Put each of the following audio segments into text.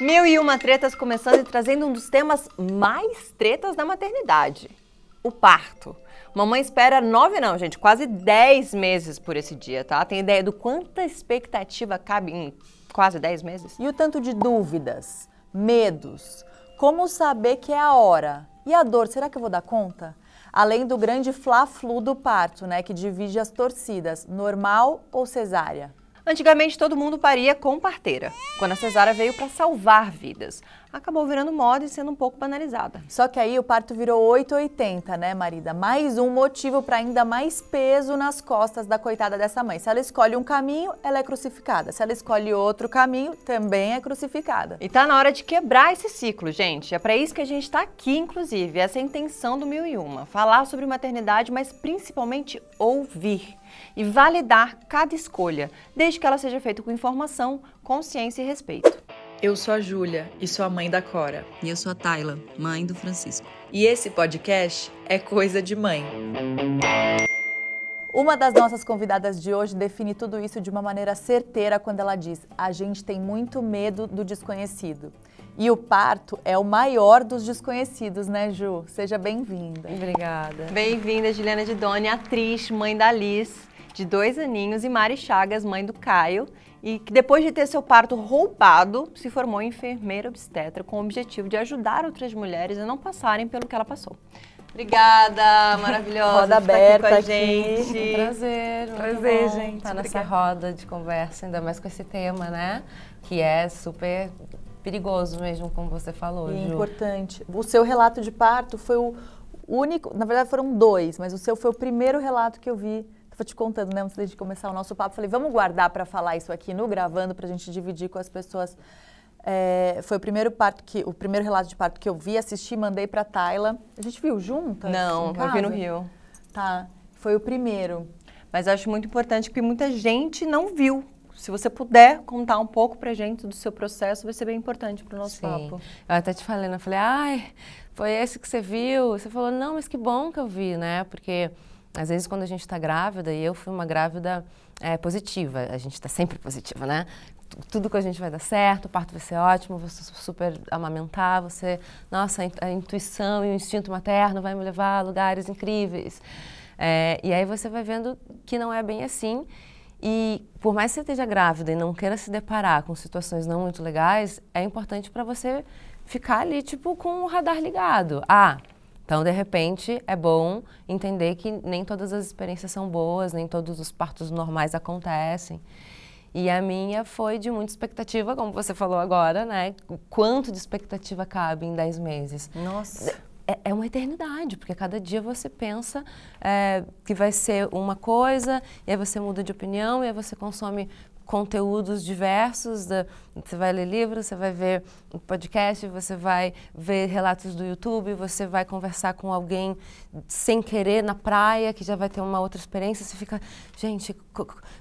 1001 tretas começando e trazendo um dos temas mais tretas da maternidade, o parto. Mamãe espera 9 não, gente, quase 10 meses por esse dia, tá? Tem ideia do quanta expectativa cabe em quase 10 meses? E o tanto de dúvidas, medos, como saber que é a hora? E a dor, será que eu vou dar conta? Além do grande fla-flu do parto, né, que divide as torcidas, normal ou cesárea? Antigamente todo mundo paria com parteira, quando a cesárea veio para salvar vidas. Acabou virando moda e sendo um pouco banalizada. Só que aí o parto virou 880, né, marida? Mais um motivo para ainda mais peso nas costas da coitada dessa mãe. Se ela escolhe um caminho, ela é crucificada. Se ela escolhe outro caminho, também é crucificada. E tá na hora de quebrar esse ciclo, gente. É para isso que a gente tá aqui, inclusive. Essa é a intenção do 1001. Falar sobre maternidade, mas principalmente ouvir e validar cada escolha, desde que ela seja feita com informação, consciência e respeito. Eu sou a Júlia e sou a mãe da Cora. E eu sou a Tayla, mãe do Francisco. E esse podcast é Coisa de Mãe. Uma das nossas convidadas de hoje define tudo isso de uma maneira certeira quando ela diz: a gente tem muito medo do desconhecido. E o parto é o maior dos desconhecidos, né, Ju? Seja bem-vinda. Obrigada. Bem-vinda, Juliana Didoni, atriz, mãe da Liz, de 2 aninhos, e Mari Chagas, mãe do Caio, e que depois de ter seu parto roubado, se formou em enfermeira obstetra com o objetivo de ajudar outras mulheres a não passarem pelo que ela passou. Obrigada, maravilhosa. Roda aberta aqui com a aqui. gente. Prazer, gente. Tá nessa roda de conversa, ainda mais com esse tema, né? Que é super perigoso mesmo, como você falou, E Ju. importante. O seu relato de parto foi o único, na verdade foram 2, mas o seu foi o primeiro relato que eu vi. Estava te contando, né, antes de começar o nosso papo, falei, vamos guardar para falar isso aqui no Gravando, pra gente dividir com as pessoas. Foi o primeiro relato de parto que eu vi, assisti, mandei pra Tayla. A gente viu juntas? Não, eu vi no Rio. Tá, foi o primeiro. Mas acho muito importante que muita gente não viu. Se você puder contar um pouco pra gente do seu processo, vai ser bem importante pro nosso papo. Eu até te falei, né? Eu falei, ai, foi esse que você viu? Você falou, não, mas que bom que eu vi, né? Porque às vezes quando a gente tá grávida, e eu fui uma grávida positiva, a gente tá sempre positiva, né? Tudo que a gente vai dar certo, o parto vai ser ótimo, vou super amamentar, nossa, a intuição e o instinto materno vai me levar a lugares incríveis. E aí você vai vendo que não é bem assim. E por mais que você esteja grávida e não queira se deparar com situações não muito legais, é importante para você ficar ali, tipo, com o radar ligado. Então, de repente, é bom entender que nem todas as experiências são boas, nem todos os partos normais acontecem. E a minha foi de muita expectativa, como você falou agora, né? O quanto de expectativa cabe em 10 meses? Nossa! É uma eternidade, porque cada dia você pensa que vai ser uma coisa, e aí você muda de opinião, e aí você consome conteúdos diversos, você vai ler livros, você vai ver podcast, você vai ver relatos do YouTube, você vai conversar com alguém sem querer na praia, que já vai ter uma outra experiência, você fica, gente,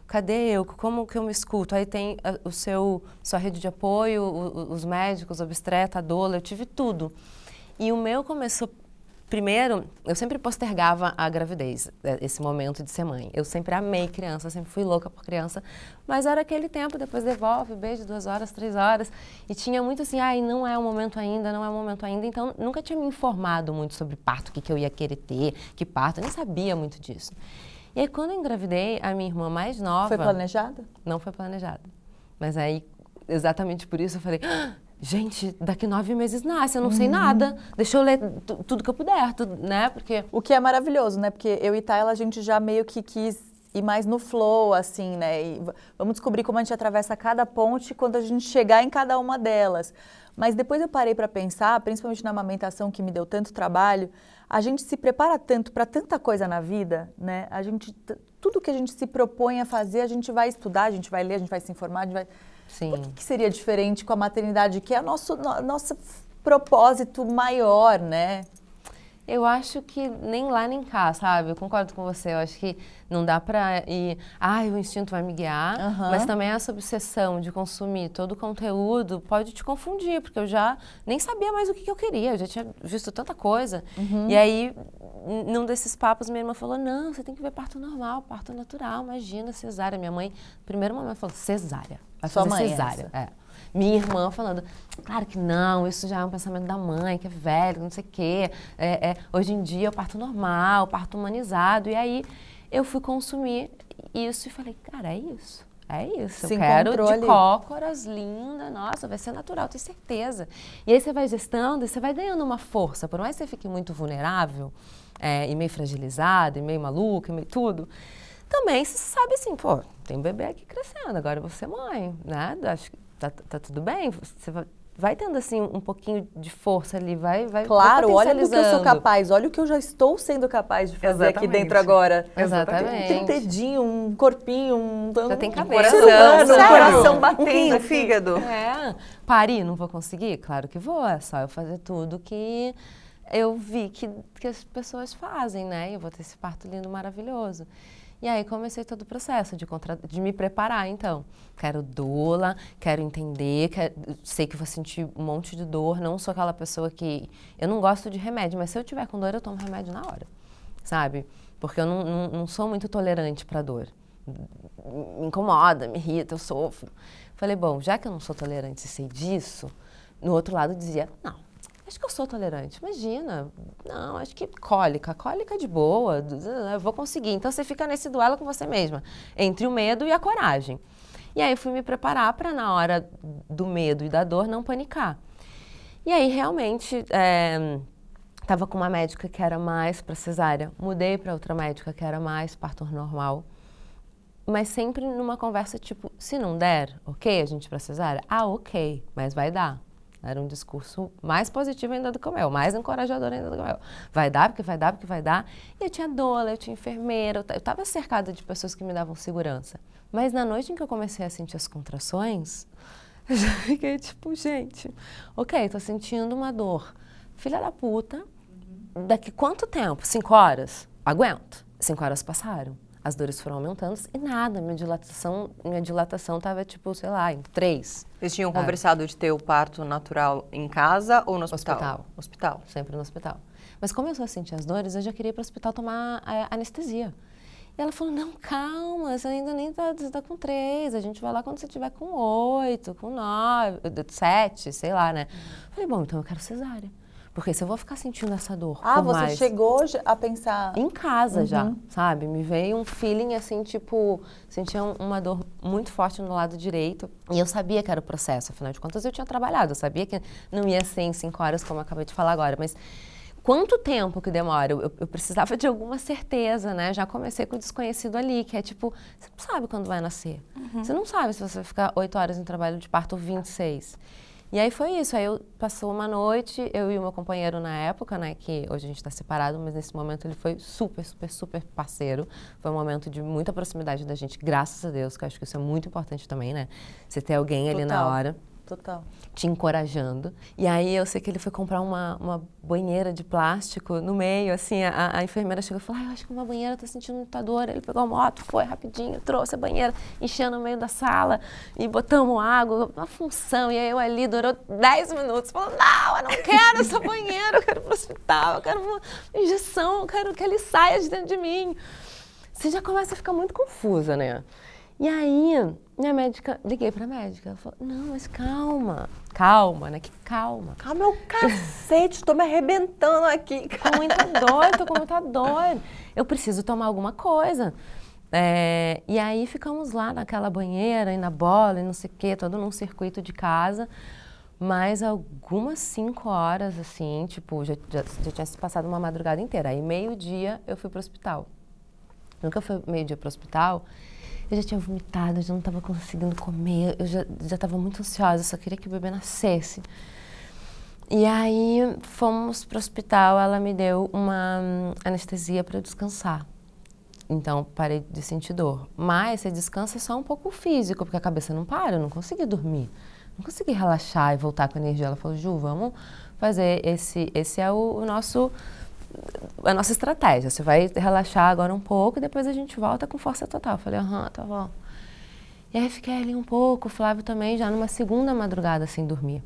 cadê eu? Como que eu me escuto? Aí tem sua rede de apoio, os médicos, obstetra, a doula, eu tive tudo. E o meu começou, primeiro, eu sempre postergava a gravidez, esse momento de ser mãe. Eu sempre amei criança, sempre fui louca por criança, mas era aquele tempo, depois devolve, beijo, 2 horas, 3 horas. E tinha muito assim, não é o momento ainda, não é o momento ainda. Então, nunca tinha me informado muito sobre parto, o que eu ia querer ter, que parto, eu nem sabia muito disso. E aí, quando eu engravidei, a minha irmã mais nova... Foi planejada? Não foi planejada. Mas aí, exatamente por isso, eu falei... Gente, daqui 9 meses nasce, eu não sei nada. Deixa eu ler tudo que eu puder, né? Porque... O que é maravilhoso, né? Porque eu e Tayla, a gente já meio que quis ir mais no flow, assim, né? E vamos descobrir como a gente atravessa cada ponte quando a gente chegar em cada uma delas. Mas depois eu parei para pensar, principalmente na amamentação que me deu tanto trabalho, a gente se prepara tanto para tanta coisa na vida, né? Tudo que a gente se propõe a fazer, a gente vai estudar, a gente vai ler, a gente vai se informar, a gente vai... Sim. Por que seria diferente com a maternidade, que é nosso propósito maior, né? Eu acho que nem lá nem cá, sabe? Eu concordo com você. Eu acho que Não dá pra ir, o instinto vai me guiar, Aham. mas também essa obsessão de consumir todo o conteúdo pode te confundir, porque eu já nem sabia mais o que eu queria, eu já tinha visto tanta coisa. E aí, num desses papos, minha irmã falou, não, você tem que ver parto normal, parto natural, imagina, cesárea. Minha mãe, no primeiro momento, falou, cesárea, vai Sua fazer mãe, cesárea. Minha irmã falando, claro que não, isso já é um pensamento da mãe, que é velho, não sei o quê. Hoje em dia, eu parto normal, parto humanizado. E aí, eu fui consumir isso e falei, cara, é isso. É isso, Se eu quero encontrou de ali. cócoras, linda, nossa, vai ser natural, tenho certeza. E aí você vai gestando e você vai ganhando uma força, por mais que você fique muito vulnerável, e meio fragilizado, e meio maluca, e meio tudo, também você sabe assim, pô, tem um bebê aqui crescendo, agora eu vou ser mãe, né? Acho que tá tudo bem, você vai tendo assim um pouquinho de força ali, vai Claro, olha do que eu sou potencializando. capaz, olha o que eu já estou sendo capaz de fazer aqui Exatamente. dentro agora. Exatamente. Tem um dedinho, um corpinho, Já tem um cabeça. ser humano, Coração, um coração um batendo. rim, um fígado. Parir, não vou conseguir? Claro que vou, é só eu fazer tudo que eu vi que as pessoas fazem, né? Eu vou ter esse parto lindo, maravilhoso. E aí comecei todo o processo de me preparar, então. Quero doula, quero entender, sei que vou sentir um monte de dor, não sou aquela pessoa que... Eu não gosto de remédio, mas se eu tiver com dor, eu tomo remédio na hora, sabe? Porque eu não sou muito tolerante para dor. Me incomoda, me irrita, eu sofro. Falei, bom, já que eu não sou tolerante e sei disso, no outro lado dizia, não, acho que eu sou tolerante, imagina, não, acho que cólica de boa, eu vou conseguir. Então você fica nesse duelo com você mesma, entre o medo e a coragem. E aí fui me preparar para na hora do medo e da dor não panicar. E aí realmente estava com uma médica que era mais para cesárea, mudei para outra médica que era mais parto normal. Mas sempre numa conversa tipo, se não der, ok, a gente para cesárea? Ah, ok, mas vai dar. Era um discurso mais positivo ainda do que o meu, mais encorajador ainda do que o meu. Vai dar, porque vai dar, porque vai dar. E eu tinha doula, eu tinha enfermeira, eu estava cercada de pessoas que me davam segurança. Mas na noite em que eu comecei a sentir as contrações, eu já fiquei tipo, gente, ok, tô sentindo uma dor. Filha da puta, daqui quanto tempo? 5 horas? Aguento. 5 horas passaram. As dores foram aumentando e nada, minha dilatação tava tipo, sei lá, em 3. Vocês tinham conversado de ter o parto natural em casa ou no hospital? Hospital. Sempre no hospital. Mas como eu só sentia as dores, eu já queria ir para o hospital tomar anestesia. E ela falou, não, calma, você ainda nem tá com 3, a gente vai lá quando você tiver com 8, com 9, 7, sei lá, né? Falei, bom, então eu quero cesárea. Porque se eu vou ficar sentindo essa dor por você mais... chegou a pensar... Em casa já, sabe? Me veio um feeling assim, tipo... Sentia uma dor muito forte no lado direito. E eu sabia que era o processo, afinal de contas eu tinha trabalhado. Eu sabia que não ia ser em 5 horas, como eu acabei de falar agora. Mas quanto tempo que demora? Eu precisava de alguma certeza, né? Já comecei com o desconhecido ali, que é tipo... Você não sabe quando vai nascer. Você não sabe se você vai ficar 8 horas em trabalho de parto ou 26. E aí foi isso, aí passou uma noite, eu e o meu companheiro na época, né, que hoje a gente está separado, mas nesse momento ele foi super, super, super parceiro. Foi um momento de muita proximidade da gente, graças a Deus, que eu acho que isso é muito importante também, né? Você ter alguém ali na hora. Total. Te encorajando. E aí eu sei que ele foi comprar uma banheira de plástico no meio, assim, a enfermeira chegou e falou, eu acho que uma banheira tá sentindo muita dor. Ele pegou a moto, foi rapidinho, trouxe a banheira, encheu no meio da sala e botamos água, uma função. E aí eu ali, durou 10 minutos, falou, não, eu não quero essa banheira, eu quero ir pro hospital, eu quero uma injeção, eu quero que ele saia de dentro de mim. Você já começa a ficar muito confusa, né? E aí, minha médica, liguei pra médica, ela falou, não, mas calma, né, que calma. Calma, meu cacete, tô me arrebentando aqui. Tô com muita dor, eu preciso tomar alguma coisa. E aí ficamos lá naquela banheira, e na bola, e não sei o quê, todo num circuito de casa. Mas algumas 5 horas, assim, tipo, já tinha se passado uma madrugada inteira. Aí meio-dia eu fui pro hospital. Nunca fui meio-dia pro hospital. Eu já tinha vomitado, eu já não estava conseguindo comer, eu já estava muito ansiosa, eu só queria que o bebê nascesse. E aí fomos para o hospital, ela me deu uma anestesia para eu descansar. Então parei de sentir dor. Mas você descansa só um pouco físico, porque a cabeça não para, eu não consegui dormir. Não consegui relaxar e voltar com a energia. Ela falou, Ju, vamos fazer esse é o nosso a nossa estratégia. Você vai relaxar agora um pouco e depois a gente volta com força total. Eu falei, aham, tá bom. E aí fiquei ali um pouco, o Flávio também, já numa segunda madrugada sem dormir.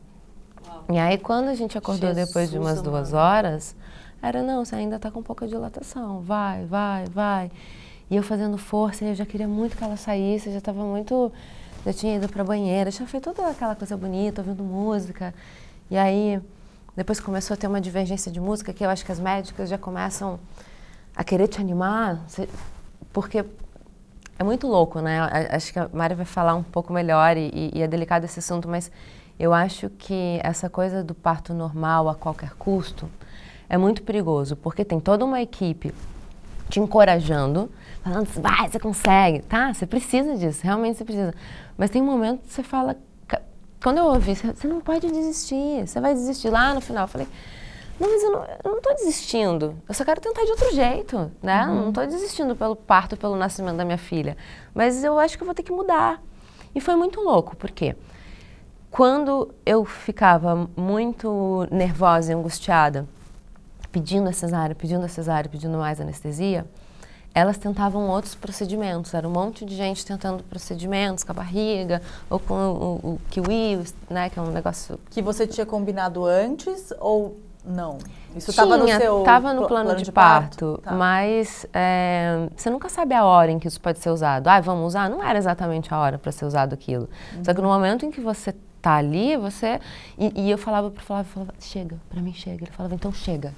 Uau. E aí quando a gente acordou depois de umas 2 horas, era, não, você ainda tá com pouca dilatação, vai, vai, vai. E eu fazendo força, eu já queria muito que ela saísse, já tava muito... Já tinha ido pra banheira, já feito toda aquela coisa bonita, ouvindo música. E aí, depois começou a ter uma divergência de música, que eu acho que as médicas já começam a querer te animar, porque é muito louco, né? Acho que a Mari vai falar um pouco melhor e é delicado esse assunto, mas eu acho que essa coisa do parto normal a qualquer custo é muito perigoso, porque tem toda uma equipe te encorajando, falando, vai, você consegue, tá? Você precisa disso, realmente você precisa. Mas tem um momento que você fala, quando eu ouvi, você não pode desistir, você vai desistir. Lá no final eu falei, não, mas eu não tô desistindo, eu só quero tentar de outro jeito, né? Não tô desistindo pelo parto, pelo nascimento da minha filha, mas eu acho que eu vou ter que mudar. E foi muito louco, porque quando eu ficava muito nervosa e angustiada, pedindo a cesárea, pedindo mais anestesia, elas tentavam outros procedimentos. Era um monte de gente tentando procedimentos com a barriga, ou com o kiwi, né, que é um negócio... Que você tinha combinado antes ou não? Isso estava no seu plano de parto, tá. Mas você nunca sabe a hora em que isso pode ser usado. Ah, vamos usar? Não era exatamente a hora para ser usado aquilo. Só que no momento em que você tá ali, você... E eu falava pro Flávio, chega, pra mim chega. Ele falava, então chega.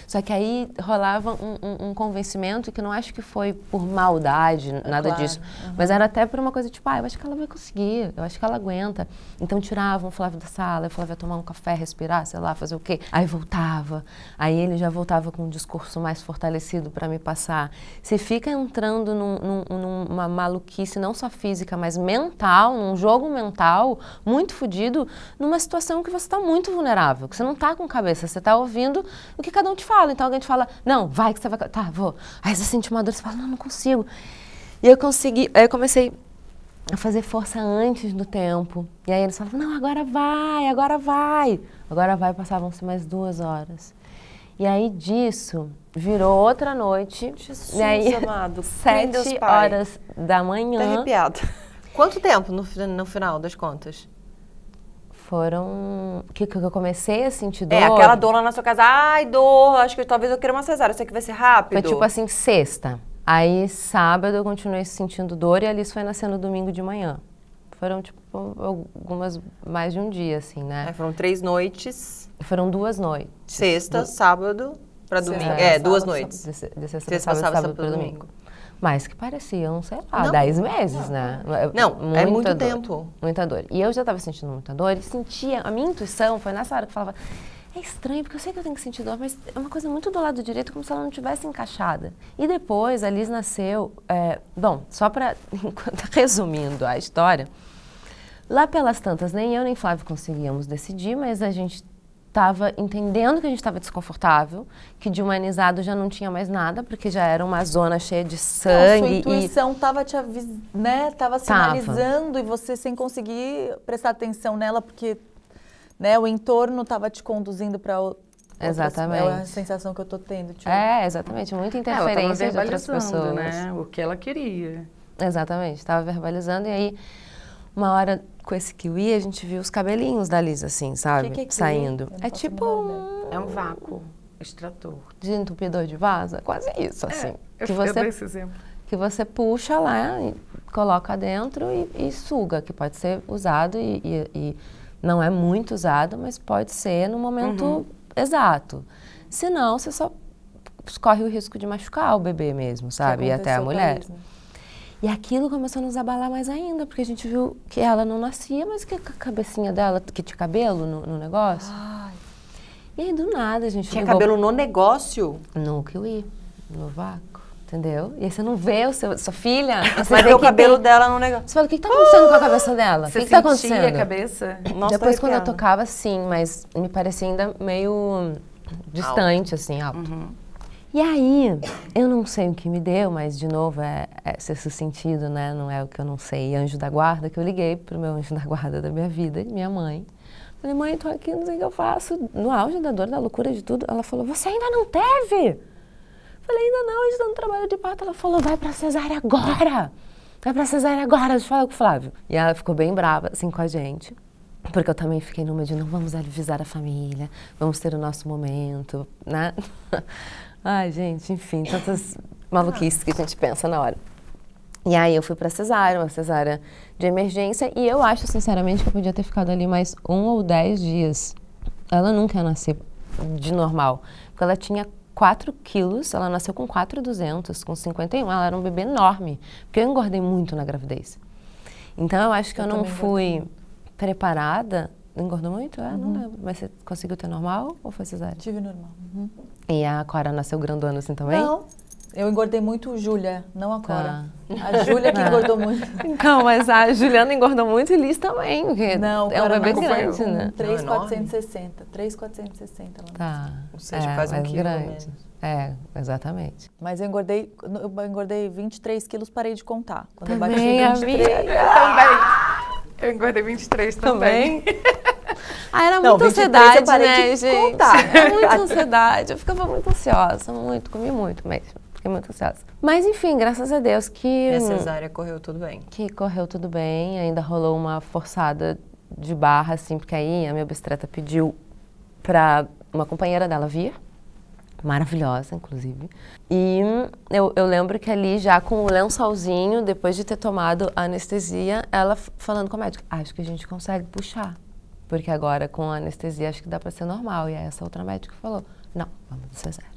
Só que aí rolava um convencimento que não acho que foi por maldade, nada disso. Mas era até por uma coisa tipo, eu acho que ela vai conseguir, eu acho que ela aguenta. Então tiravam o Flávio da sala, o Flávio ia tomar um café, respirar, sei lá, fazer o quê. Aí voltava. Aí ele já voltava com um discurso mais fortalecido pra me passar. Você fica entrando numa maluquice, não só física, mas mental, num jogo mental muito fodido, numa situação que você está muito vulnerável, que você não está com cabeça, você está ouvindo o que cada um te fala. Então alguém te fala, não, vai que você vai... Tá, vou. Aí você sente uma dor, você fala, não consigo. E eu consegui, aí eu comecei a fazer força antes do tempo. E aí eles falavam, não, agora vai, agora vai. Agora vai, passavam-se mais 2 horas. E aí disso, virou outra noite. Jesus, e aí, amado. 7 horas da manhã. Tá arrepiado. Quanto tempo no final das contas? Foram... Que eu comecei a sentir dor... aquela dor lá na sua casa. Ai, dor, acho que talvez eu queira uma cesárea. Isso aqui vai ser rápido. Foi tipo assim, sexta. Aí, sábado, eu continuei sentindo dor e a Alice foi nascendo domingo de manhã. Foram, tipo, algumas... Mais de um dia, assim, né? Foram 3 noites. Foram 2 noites. Sexta, sábado pra domingo. 2 noites. De sexta, sábado pra domingo. Mas que pareciam, sei lá, não, 10 meses, né? Não, é muito dor, tempo. Muita dor. E eu já estava sentindo muita dor e sentia, a minha intuição foi nessa hora que falava, é estranho, porque eu sei que eu tenho que sentir dor, mas é uma coisa muito do lado direito, como se ela não tivesse encaixada. E depois a Liz nasceu, bom, só para, resumindo a história, lá pelas tantas, nem eu nem Flávio conseguíamos decidir, mas a gente estava entendendo que a gente estava desconfortável, que de humanizado já não tinha mais nada, porque já era uma zona cheia de sangue. Sua intuição estava te né, tava sinalizando e você sem conseguir prestar atenção nela, porque né, o entorno estava te conduzindo para exatamente. É a sensação que eu tô tendo. Tipo. Exatamente. Muita interferência de outras pessoas. Né, o que ela queria. Exatamente. Estava verbalizando e aí, uma hora com esse kiwi, a gente viu os cabelinhos da Liz, assim, sabe? Que é saindo. É tipo É um vácuo extrator. De entupidor de vaso, quase isso, assim. Eu dou esse exemplo. Que você puxa lá, e coloca dentro e suga, que pode ser usado e não é muito usado, mas pode ser no momento exato. Senão, você só corre o risco de machucar o bebê mesmo, sabe? E até a mulher. E aquilo começou a nos abalar mais ainda, porque a gente viu que ela não nascia, mas que a cabecinha dela, que tinha cabelo no negócio. Ai. E aí, do nada, a gente tinha cabelo no negócio? No kiwi, no vácuo, entendeu? E aí você não vê sua filha. Você vê o cabelo dela no negócio. Você fala, o que tá acontecendo com a cabeça dela? Você o que tá acontecendo? A cabeça? Nossa, depois, quando eu tocava, sim, mas me parecia ainda meio distante, assim, alto. E aí, eu não sei o que me deu, mas, de novo, é sexto sentido, né? Não é o que eu não sei. Anjo da guarda, que eu liguei pro meu anjo da guarda da minha vida, minha mãe. Falei, mãe, tô aqui, não sei o que eu faço. No auge da dor, da loucura, de tudo, ela falou, você ainda não teve? Falei, ainda não, a gente tá no trabalho de parto. Ela falou, vai pra cesárea agora. Vai pra cesárea agora, deixa eu falar com o Flávio. E ela ficou bem brava, assim, com a gente. Porque eu também fiquei numa de, não vamos avisar a família, vamos ter o nosso momento, né? Ai, gente, enfim, tantas maluquices que a gente pensa na hora. E aí eu fui pra cesárea, uma cesárea de emergência, e eu acho, sinceramente, que eu podia ter ficado ali mais 1 ou 10 dias. Ela nunca ia nascer de normal, porque ela tinha 4 quilos, ela nasceu com 4,200, com 51, ela era um bebê enorme, porque eu engordei muito na gravidez. Então eu acho que eu não fui preparada. Engordou muito? Não lembro. Mas você conseguiu ter normal ou foi cesárea? Tive normal. E a Cora nasceu grandona assim também? Não. Eu engordei muito Júlia, não a Cora. A Júlia que engordou muito. Então, mas a Juliana engordou muito e Liz também, porque Não, é um bebê não, grande, né? 3,460. 3,460 ela Tá. Ou seja, quase um mais quilo grande. menos. É, exatamente. Mas eu engordei 23 quilos, parei de contar. Quando eu Também, bati 23. Eu engordei 23 também. Ah, era Não, muita 23 ansiedade, eu parei né, de gente? contar. Era muita ansiedade. Eu ficava muito ansiosa, comi muito mesmo. Fiquei muito ansiosa. Mas, enfim, graças a Deus que... A cesárea correu tudo bem. Que correu tudo bem, ainda rolou uma forçada de barra, assim, porque aí a minha obstetra pediu pra uma companheira dela vir, maravilhosa, inclusive. E eu lembro que ali, já com o lençolzinho, depois de ter tomado a anestesia, ela falando com a médica, acho que a gente consegue puxar, porque agora com a anestesia acho que dá pra ser normal. E aí essa outra médica falou, não, vamos de cesárea.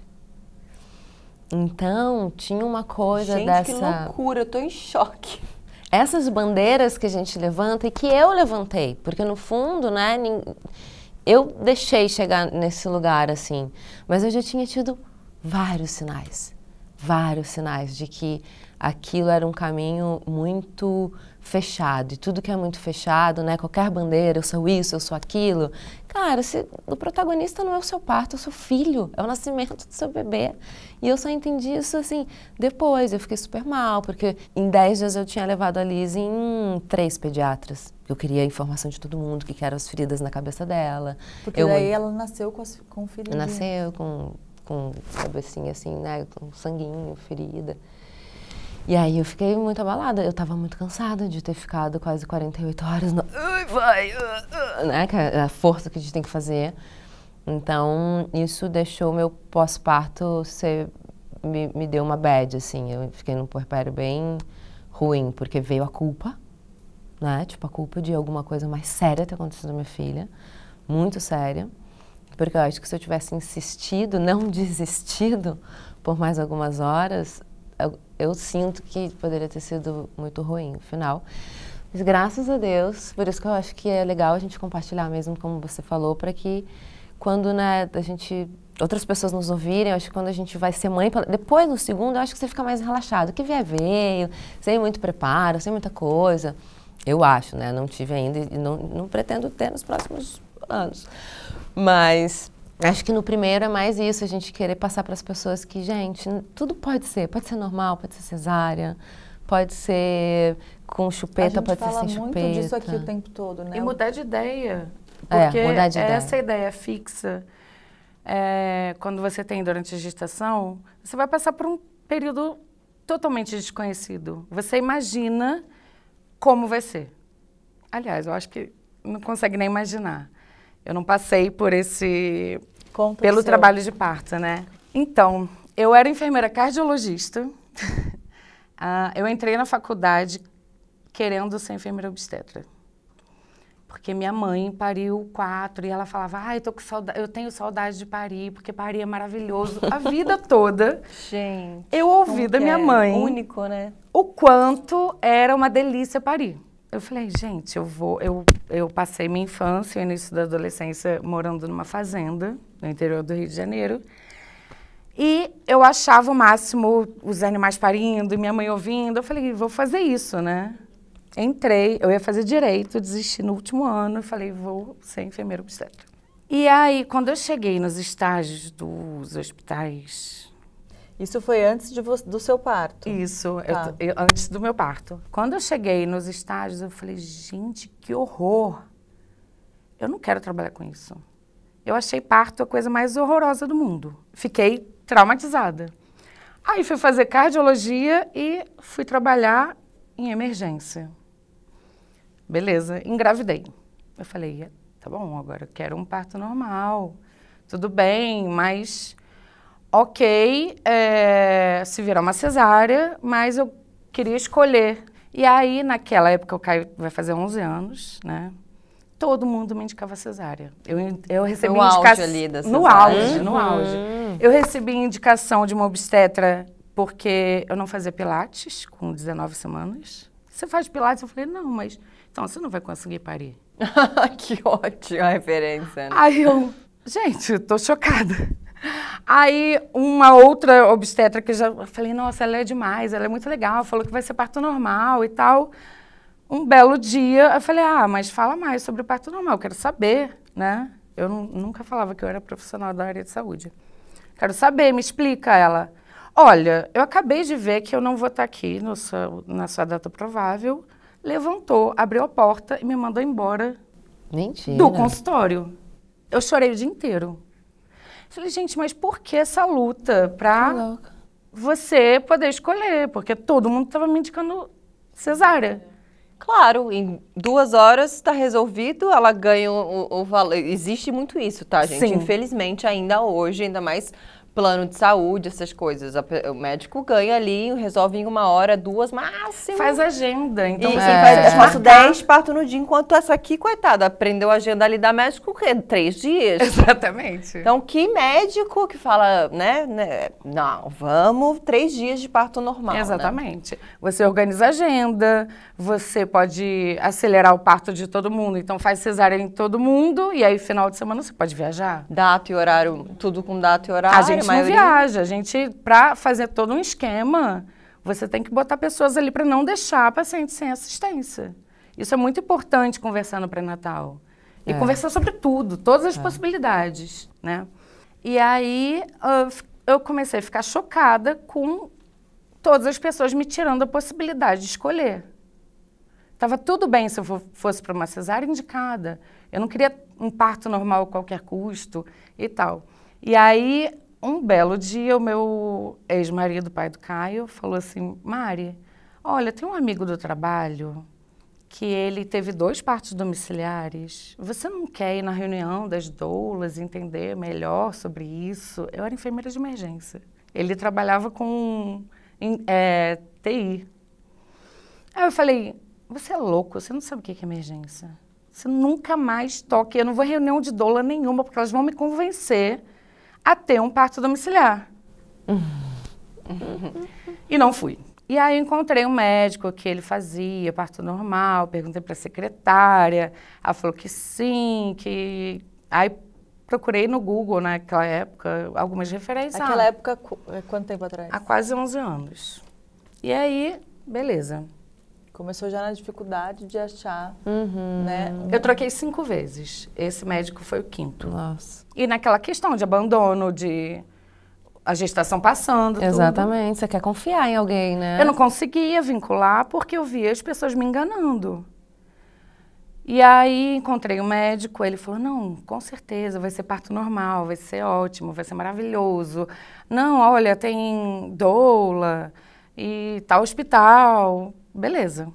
Então, tinha uma coisa Gente, dessa... que loucura, eu tô em choque. Essas bandeiras que a gente levanta e que eu levantei, porque no fundo, né, eu deixei chegar nesse lugar assim, mas eu já tinha tido vários sinais de que aquilo era um caminho muito fechado, e tudo que é muito fechado, né, qualquer bandeira, eu sou isso, eu sou aquilo, cara, o protagonista não é o seu parto, é o seu filho, é o nascimento do seu bebê, e eu só entendi isso, assim, depois, eu fiquei super mal, porque em 10 dias eu tinha levado a Liz em 3 pediatras, eu queria a informação de todo mundo, que eram as feridas na cabeça dela. Porque daí ela nasceu com feridinha. Nasceu com cabecinha assim, né, com sanguinho, ferida. E aí eu fiquei muito abalada, eu tava muito cansada de ter ficado quase 48 horas no... né, que é a força que a gente tem que fazer. Então, isso deixou meu pós-parto me deu uma bad, assim, eu fiquei num puerpério bem ruim, porque veio a culpa, né, tipo a culpa de alguma coisa mais séria ter acontecido com minha filha, muito séria, porque eu acho que se eu tivesse insistido, não desistido por mais algumas horas, eu sinto que poderia ter sido muito ruim no final. Mas graças a Deus, por isso que eu acho que é legal a gente compartilhar mesmo, como você falou, para que quando, né, outras pessoas nos ouvirem, eu acho que quando a gente vai ser mãe, depois no segundo, eu acho que você fica mais relaxado. O que vier veio, sem muito preparo, sem muita coisa. Eu acho, né? Não tive ainda e não pretendo ter nos próximos anos. Mas acho que no primeiro é mais isso, a gente querer passar para as pessoas que, gente, tudo pode ser normal, pode ser cesárea, pode ser com chupeta, pode ser sem chupeta. A gente fala muito disso aqui o tempo todo, né? E mudar de ideia. Porque mudar de ideia. Essa ideia fixa, quando você tem durante a gestação, você vai passar por um período totalmente desconhecido. Você imagina como vai ser. Aliás, eu acho que não consegue nem imaginar. Eu não passei por pelo trabalho de parto, né? Então, eu era enfermeira cardiologista. Eu entrei na faculdade querendo ser enfermeira obstetra. Porque minha mãe pariu 4 e ela falava, eu tenho saudade de parir, porque parir é maravilhoso. A vida toda, gente, eu ouvi da minha mãe único, né? o quanto era uma delícia parir. Eu falei, gente, eu passei minha infância e o início da adolescência morando numa fazenda no interior do Rio de Janeiro. E eu achava o máximo os animais parindo e minha mãe ouvindo. Eu falei, vou fazer isso, né? Entrei, eu ia fazer direito, desisti no último ano e falei, vou ser enfermeira obstetra. E aí, quando eu cheguei nos estágios dos hospitais... Isso foi antes do seu parto? Isso, antes do meu parto. Quando eu cheguei nos estágios, eu falei, gente, que horror! eu não quero trabalhar com isso. Eu achei parto a coisa mais horrorosa do mundo. Fiquei traumatizada. Aí fui fazer cardiologia e fui trabalhar em emergência. Beleza, engravidei. Eu falei, tá bom, agora eu quero um parto normal. Tudo bem, mas ok, se virar uma cesárea, mas eu queria escolher. E aí, naquela época, o Caio vai fazer 11 anos, né? Todo mundo me indicava cesárea. Eu recebi no auge ali da cesárea. No auge. Eu recebi indicação de uma obstetra porque eu não fazia pilates com 19 semanas. Você faz pilates? Eu falei, não, mas então você não vai conseguir parir. Que ótima referência, né? Aí eu, gente, eu tô chocada. Aí uma outra obstetra que eu falei, nossa, ela é demais, ela é muito legal, falou que vai ser parto normal e tal. Um belo dia, eu falei, mas fala mais sobre o parto normal, eu quero saber, né? Eu nunca falava que eu era profissional da área de saúde. Quero saber, me explica ela. Olha, eu acabei de ver que eu não vou estar aqui na sua data provável. Levantou, abriu a porta e me mandou embora do consultório. Eu chorei o dia inteiro. Falei, gente, mas por que essa luta pra você poder escolher? Porque todo mundo estava me indicando cesárea. Claro, em 2 horas está resolvido, ela ganha o valor. Existe muito isso, tá, gente? Sim. Infelizmente, ainda hoje, ainda mais plano de saúde, essas coisas. O médico ganha ali, resolve em 1 hora, 2, máximo. Faz agenda. Então, eu faço 10 parto no dia, enquanto essa aqui, coitada, aprendeu a agenda ali da médico, o quê? 3 dias? Exatamente. Então, que médico que fala, né? Não, vamos 3 dias de parto normal. Exatamente. Né? Você organiza a agenda, você pode acelerar o parto de todo mundo, então faz cesárea em todo mundo, e aí final de semana você pode viajar. Data e horário, tudo com data e horário. A gente não viaja, pra fazer todo um esquema, você tem que botar pessoas ali para não deixar a paciente sem assistência. Isso é muito importante conversar no pré-natal. E conversar sobre tudo, todas as possibilidades, né? E aí eu comecei a ficar chocada com todas as pessoas me tirando a possibilidade de escolher. Tava tudo bem se eu fosse para uma cesárea indicada. Eu não queria um parto normal a qualquer custo e tal. E aí, um belo dia, o meu ex-marido, pai do Caio, falou assim, Mari, olha, tem um amigo do trabalho que ele teve 2 partos domiciliares. Você não quer ir na reunião das doulas, entender melhor sobre isso? Eu era enfermeira de emergência. Ele trabalhava com TI. Aí eu falei, você é louco, você não sabe o que é emergência. Você nunca mais toque, eu não vou em reunião de doula nenhuma, porque elas vão me convencer a ter um parto domiciliar. E não fui. E aí eu encontrei um médico que ele fazia parto normal, perguntei para a secretária, ela falou que sim, que... Aí procurei no Google naquela época algumas referências. Naquela época, quanto tempo atrás? Há quase 11 anos. E aí, beleza. Começou já na dificuldade de achar, né? Eu troquei 5 vezes. Esse médico foi o 5º. Nossa. E naquela questão de abandono, de a gestação passando, Exatamente. tudo. Você quer confiar em alguém, né? Eu não conseguia vincular porque eu via as pessoas me enganando. E aí encontrei um médico, ele falou, não, com certeza, vai ser parto normal, vai ser ótimo, vai ser maravilhoso. Não, olha, tem doula e tal hospital. Beleza.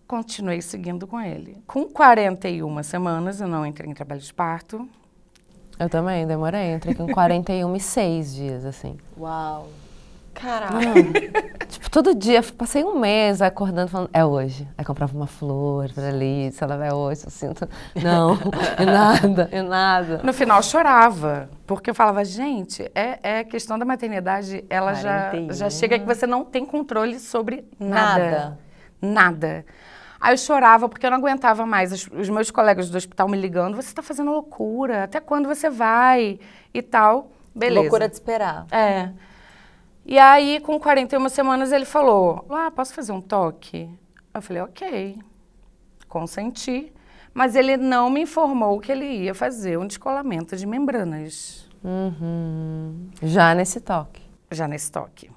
Continuei seguindo com ele. Com 41 semanas, eu não entrei em trabalho de parto. Eu também, demorei. Entrei com 41 e 6 dias, assim. Uau! Caralho. Tipo, todo dia, passei um mês acordando falando, é hoje. Aí comprava uma flor pra Alice, ela vai hoje, eu sinto, não, é nada. No final, eu chorava, porque eu falava, gente, é questão da maternidade, ela já chega que você não tem controle sobre nada. Nada. Aí eu chorava porque eu não aguentava mais. Os meus colegas do hospital me ligando, você está fazendo loucura, até quando você vai e tal. Beleza. Loucura de esperar. É. E aí, com 41 semanas, ele falou, posso fazer um toque? Eu falei, ok. Consenti. Mas ele não me informou que ele ia fazer um descolamento de membranas. Já nesse toque. Já nesse toque.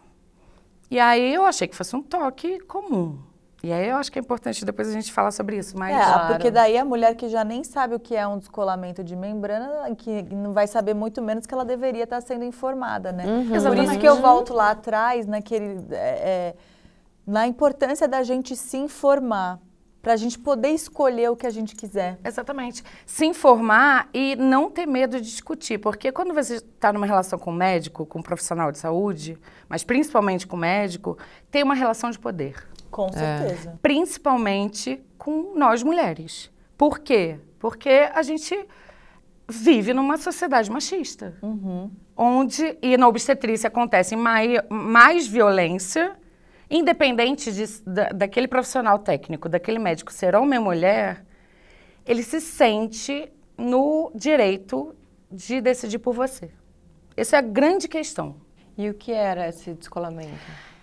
E aí, eu achei que fosse um toque comum. E aí eu acho que é importante depois a gente falar sobre isso, mas... Porque daí a mulher que já nem sabe o que é um descolamento de membrana, que não vai saber muito menos que ela deveria estar sendo informada, né? Por isso que eu volto lá atrás, na importância da gente se informar, para a gente poder escolher o que a gente quiser. Exatamente. Se informar e não ter medo de discutir, porque quando você está numa relação com um médico, com um profissional de saúde, mas principalmente com o médico, tem uma relação de poder. Com certeza. Principalmente com nós mulheres. Por quê? Porque a gente vive numa sociedade machista, onde, e na obstetrícia acontece mais violência, independente daquele profissional técnico, daquele médico ser homem ou mulher, ele se sente no direito de decidir por você. Essa é a grande questão. E o que era esse descolamento?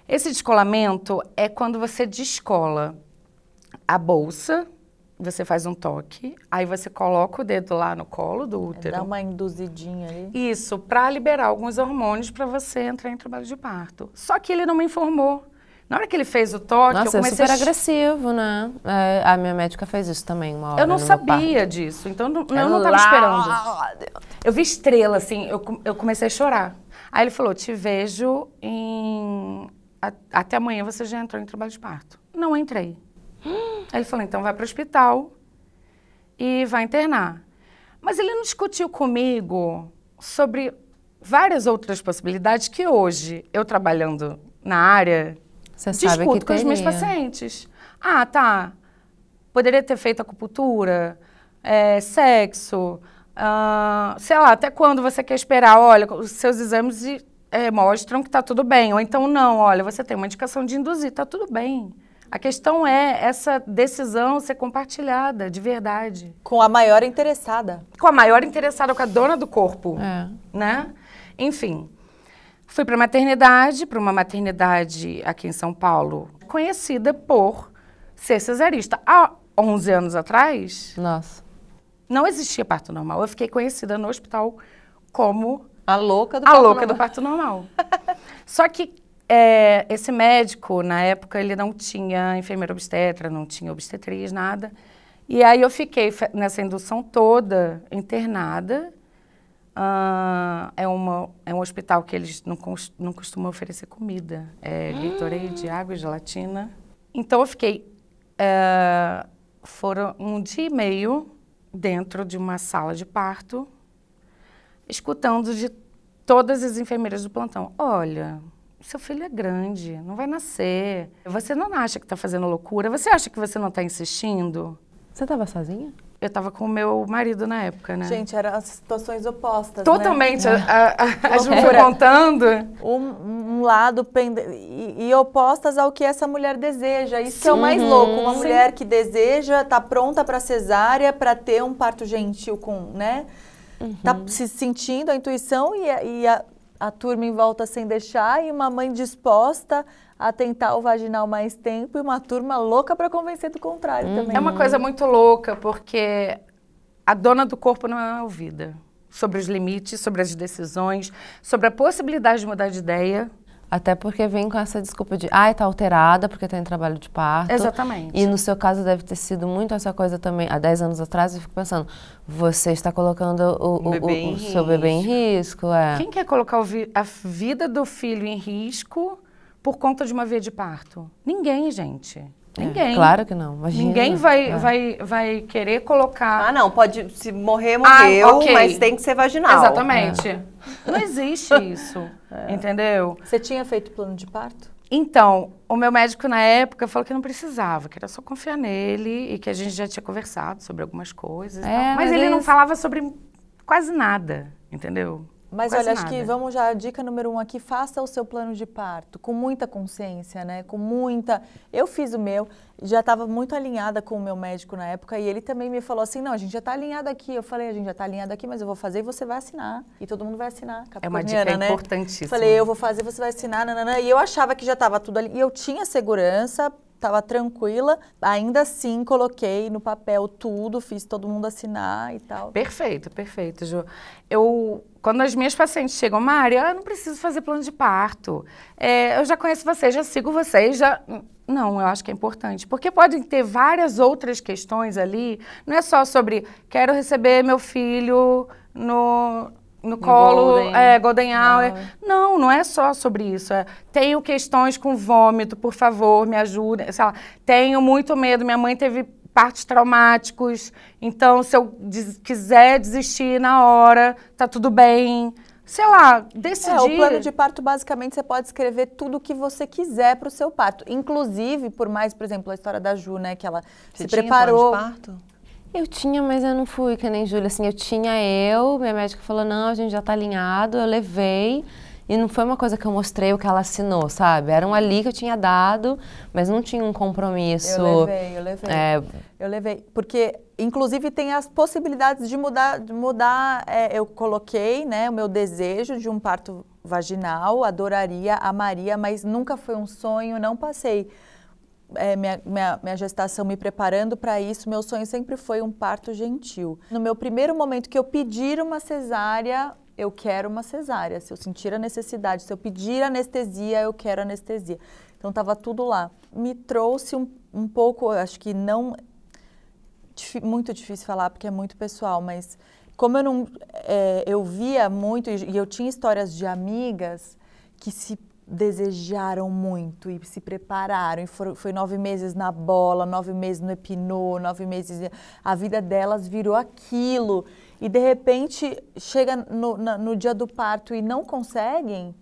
Esse descolamento é quando você descola a bolsa, você faz um toque, aí você coloca o dedo lá no colo do útero. Dá uma induzidinha ali. Isso, para liberar alguns hormônios para você entrar em trabalho de parto. Só que ele não me informou. Na hora que ele fez o toque, eu comecei super agressivo, né? A minha médica fez isso também uma hora. Eu não sabia disso, então eu não estava esperando. Eu vi estrela, assim, eu comecei a chorar. Aí ele falou, te vejo até amanhã você já entrou em trabalho de parto. Não entrei. Aí ele falou, então vai para o hospital e vai internar. Mas ele não discutiu comigo sobre várias outras possibilidades que hoje, eu trabalhando na área, você sabe discuto que com os meus pacientes. Ah, tá. Poderia ter feito acupuntura, sexo, sei lá, até quando você quer esperar? Olha, os seus exames mostram que tá tudo bem. Ou então, não, olha, você tem uma indicação de induzir, tá tudo bem. A questão é essa decisão ser compartilhada, de verdade. Com a maior interessada. Com a maior interessada, com a dona do corpo, né? Enfim. Fui para uma maternidade aqui em São Paulo, conhecida por ser cesarista. Há 11 anos atrás, não existia parto normal. Eu fiquei conhecida no hospital como a louca do parto normal. Só que esse médico, na época, ele não tinha enfermeira obstetra, não tinha obstetriz, nada. E aí eu fiquei nessa indução toda internada. É um hospital que eles não costumam oferecer comida. É Gatorade, água e gelatina. Então, eu fiquei... foram 1 dia e meio dentro de uma sala de parto, escutando de todas as enfermeiras do plantão. Olha, seu filho é grande, não vai nascer. Você não acha que está fazendo loucura? Você acha que você não está insistindo? Você estava sozinha? Eu estava com o meu marido na época, né? Gente, eram as situações opostas, totalmente, né? A Ju foi contando. Um lado e opostas ao que essa mulher deseja. Isso que é o mais louco. Uma mulher que deseja, tá pronta para cesárea, para ter um parto gentil né? Tá se sentindo a intuição e a turma em volta sem deixar, e uma mãe disposta a tentar o vaginal mais tempo, e uma turma louca para convencer do contrário também. É uma coisa muito louca, porque a dona do corpo não é ouvida sobre os limites, sobre as decisões, sobre a possibilidade de mudar de ideia. Até porque vem com essa desculpa de, tá alterada porque tá em trabalho de parto. Exatamente. E no seu caso deve ter sido muito essa coisa também. Há 10 anos atrás eu fico pensando, você está colocando o seu bebê em risco. Quem quer colocar a vida do filho em risco por conta de uma via de parto? Ninguém, gente. Ninguém. Claro que não, imagina. Ninguém vai querer colocar... Ah, não, pode, se morrer, morreu, okay. Mas tem que ser vaginal. Exatamente. Não existe isso, entendeu? Você tinha feito plano de parto? Então, o meu médico na época falou que não precisava, que era só confiar nele e que a gente já tinha conversado sobre algumas coisas. Mas ele não falava sobre quase nada, entendeu? Mas olha, acho que vamos já, a dica número 1 aqui, faça o seu plano de parto, com muita consciência, né? Com muita... Eu fiz o meu, já estava muito alinhada com o meu médico na época, e ele também me falou assim, não, a gente já está alinhado aqui. Eu falei, a gente já está alinhado aqui, mas eu vou fazer e você vai assinar. E todo mundo vai assinar. É uma dica importantíssima. Falei, eu vou fazer, você vai assinar, nananã. E eu achava que já estava tudo ali. E eu tinha segurança estava tranquila. Ainda assim, coloquei no papel tudo, fiz todo mundo assinar e tal. Perfeito, perfeito, Ju. Quando as minhas pacientes chegam, Mari, eu não preciso fazer plano de parto. Eu já conheço vocês, já sigo vocês, já... Não, eu acho que é importante, porque podem ter várias outras questões ali. Não é só sobre, quero receber meu filho no colo, Golden Hour. Não é só sobre isso. Tenho questões com vômito, por favor, me ajude. Sei lá, tenho muito medo, minha mãe teve partos traumáticos, então se eu quiser desistir na hora, tá tudo bem. Sei lá, decidir... o plano de parto, basicamente, você pode escrever tudo o que você quiser para o seu parto. Inclusive, por mais, por exemplo, a história da Ju, né, que ela se preparou... Plano de parto? Eu tinha, mas eu não fui, que nem Júlia, assim, minha médica falou, não, a gente já tá alinhado, eu levei, e não foi uma coisa que eu mostrei o que ela assinou, sabe? Era um ali que eu tinha dado, mas não tinha um compromisso. Eu levei, porque, inclusive, tem as possibilidades de mudar, eu coloquei, né, o meu desejo de um parto vaginal, adoraria, amaria, mas nunca foi um sonho, não passei minha gestação me preparando para isso. Meu sonho sempre foi um parto gentil. No meu primeiro momento que eu pedir uma cesárea, eu quero uma cesárea. Se eu sentir a necessidade, se eu pedir anestesia, eu quero anestesia. Então, estava tudo lá. Me trouxe um pouco, acho que não... Muito difícil falar, porque é muito pessoal, mas como eu via muito, e eu tinha histórias de amigas que se desejaram muito e se prepararam, e foi 9 meses na bola, 9 meses no Epinô, 9 meses... A vida delas virou aquilo. E, de repente, chega no dia do parto e não conseguem,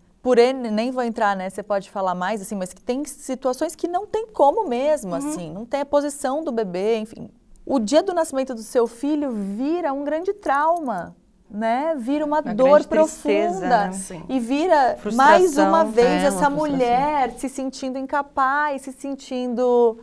nem vou entrar, né, você pode falar mais, assim, mas que tem situações que não tem como mesmo, assim, não tem a posição do bebê, enfim. O dia do nascimento do seu filho vira um grande trauma, né? Vira uma dor profunda, né? E vira mais uma vez essa mulher se sentindo incapaz, se sentindo,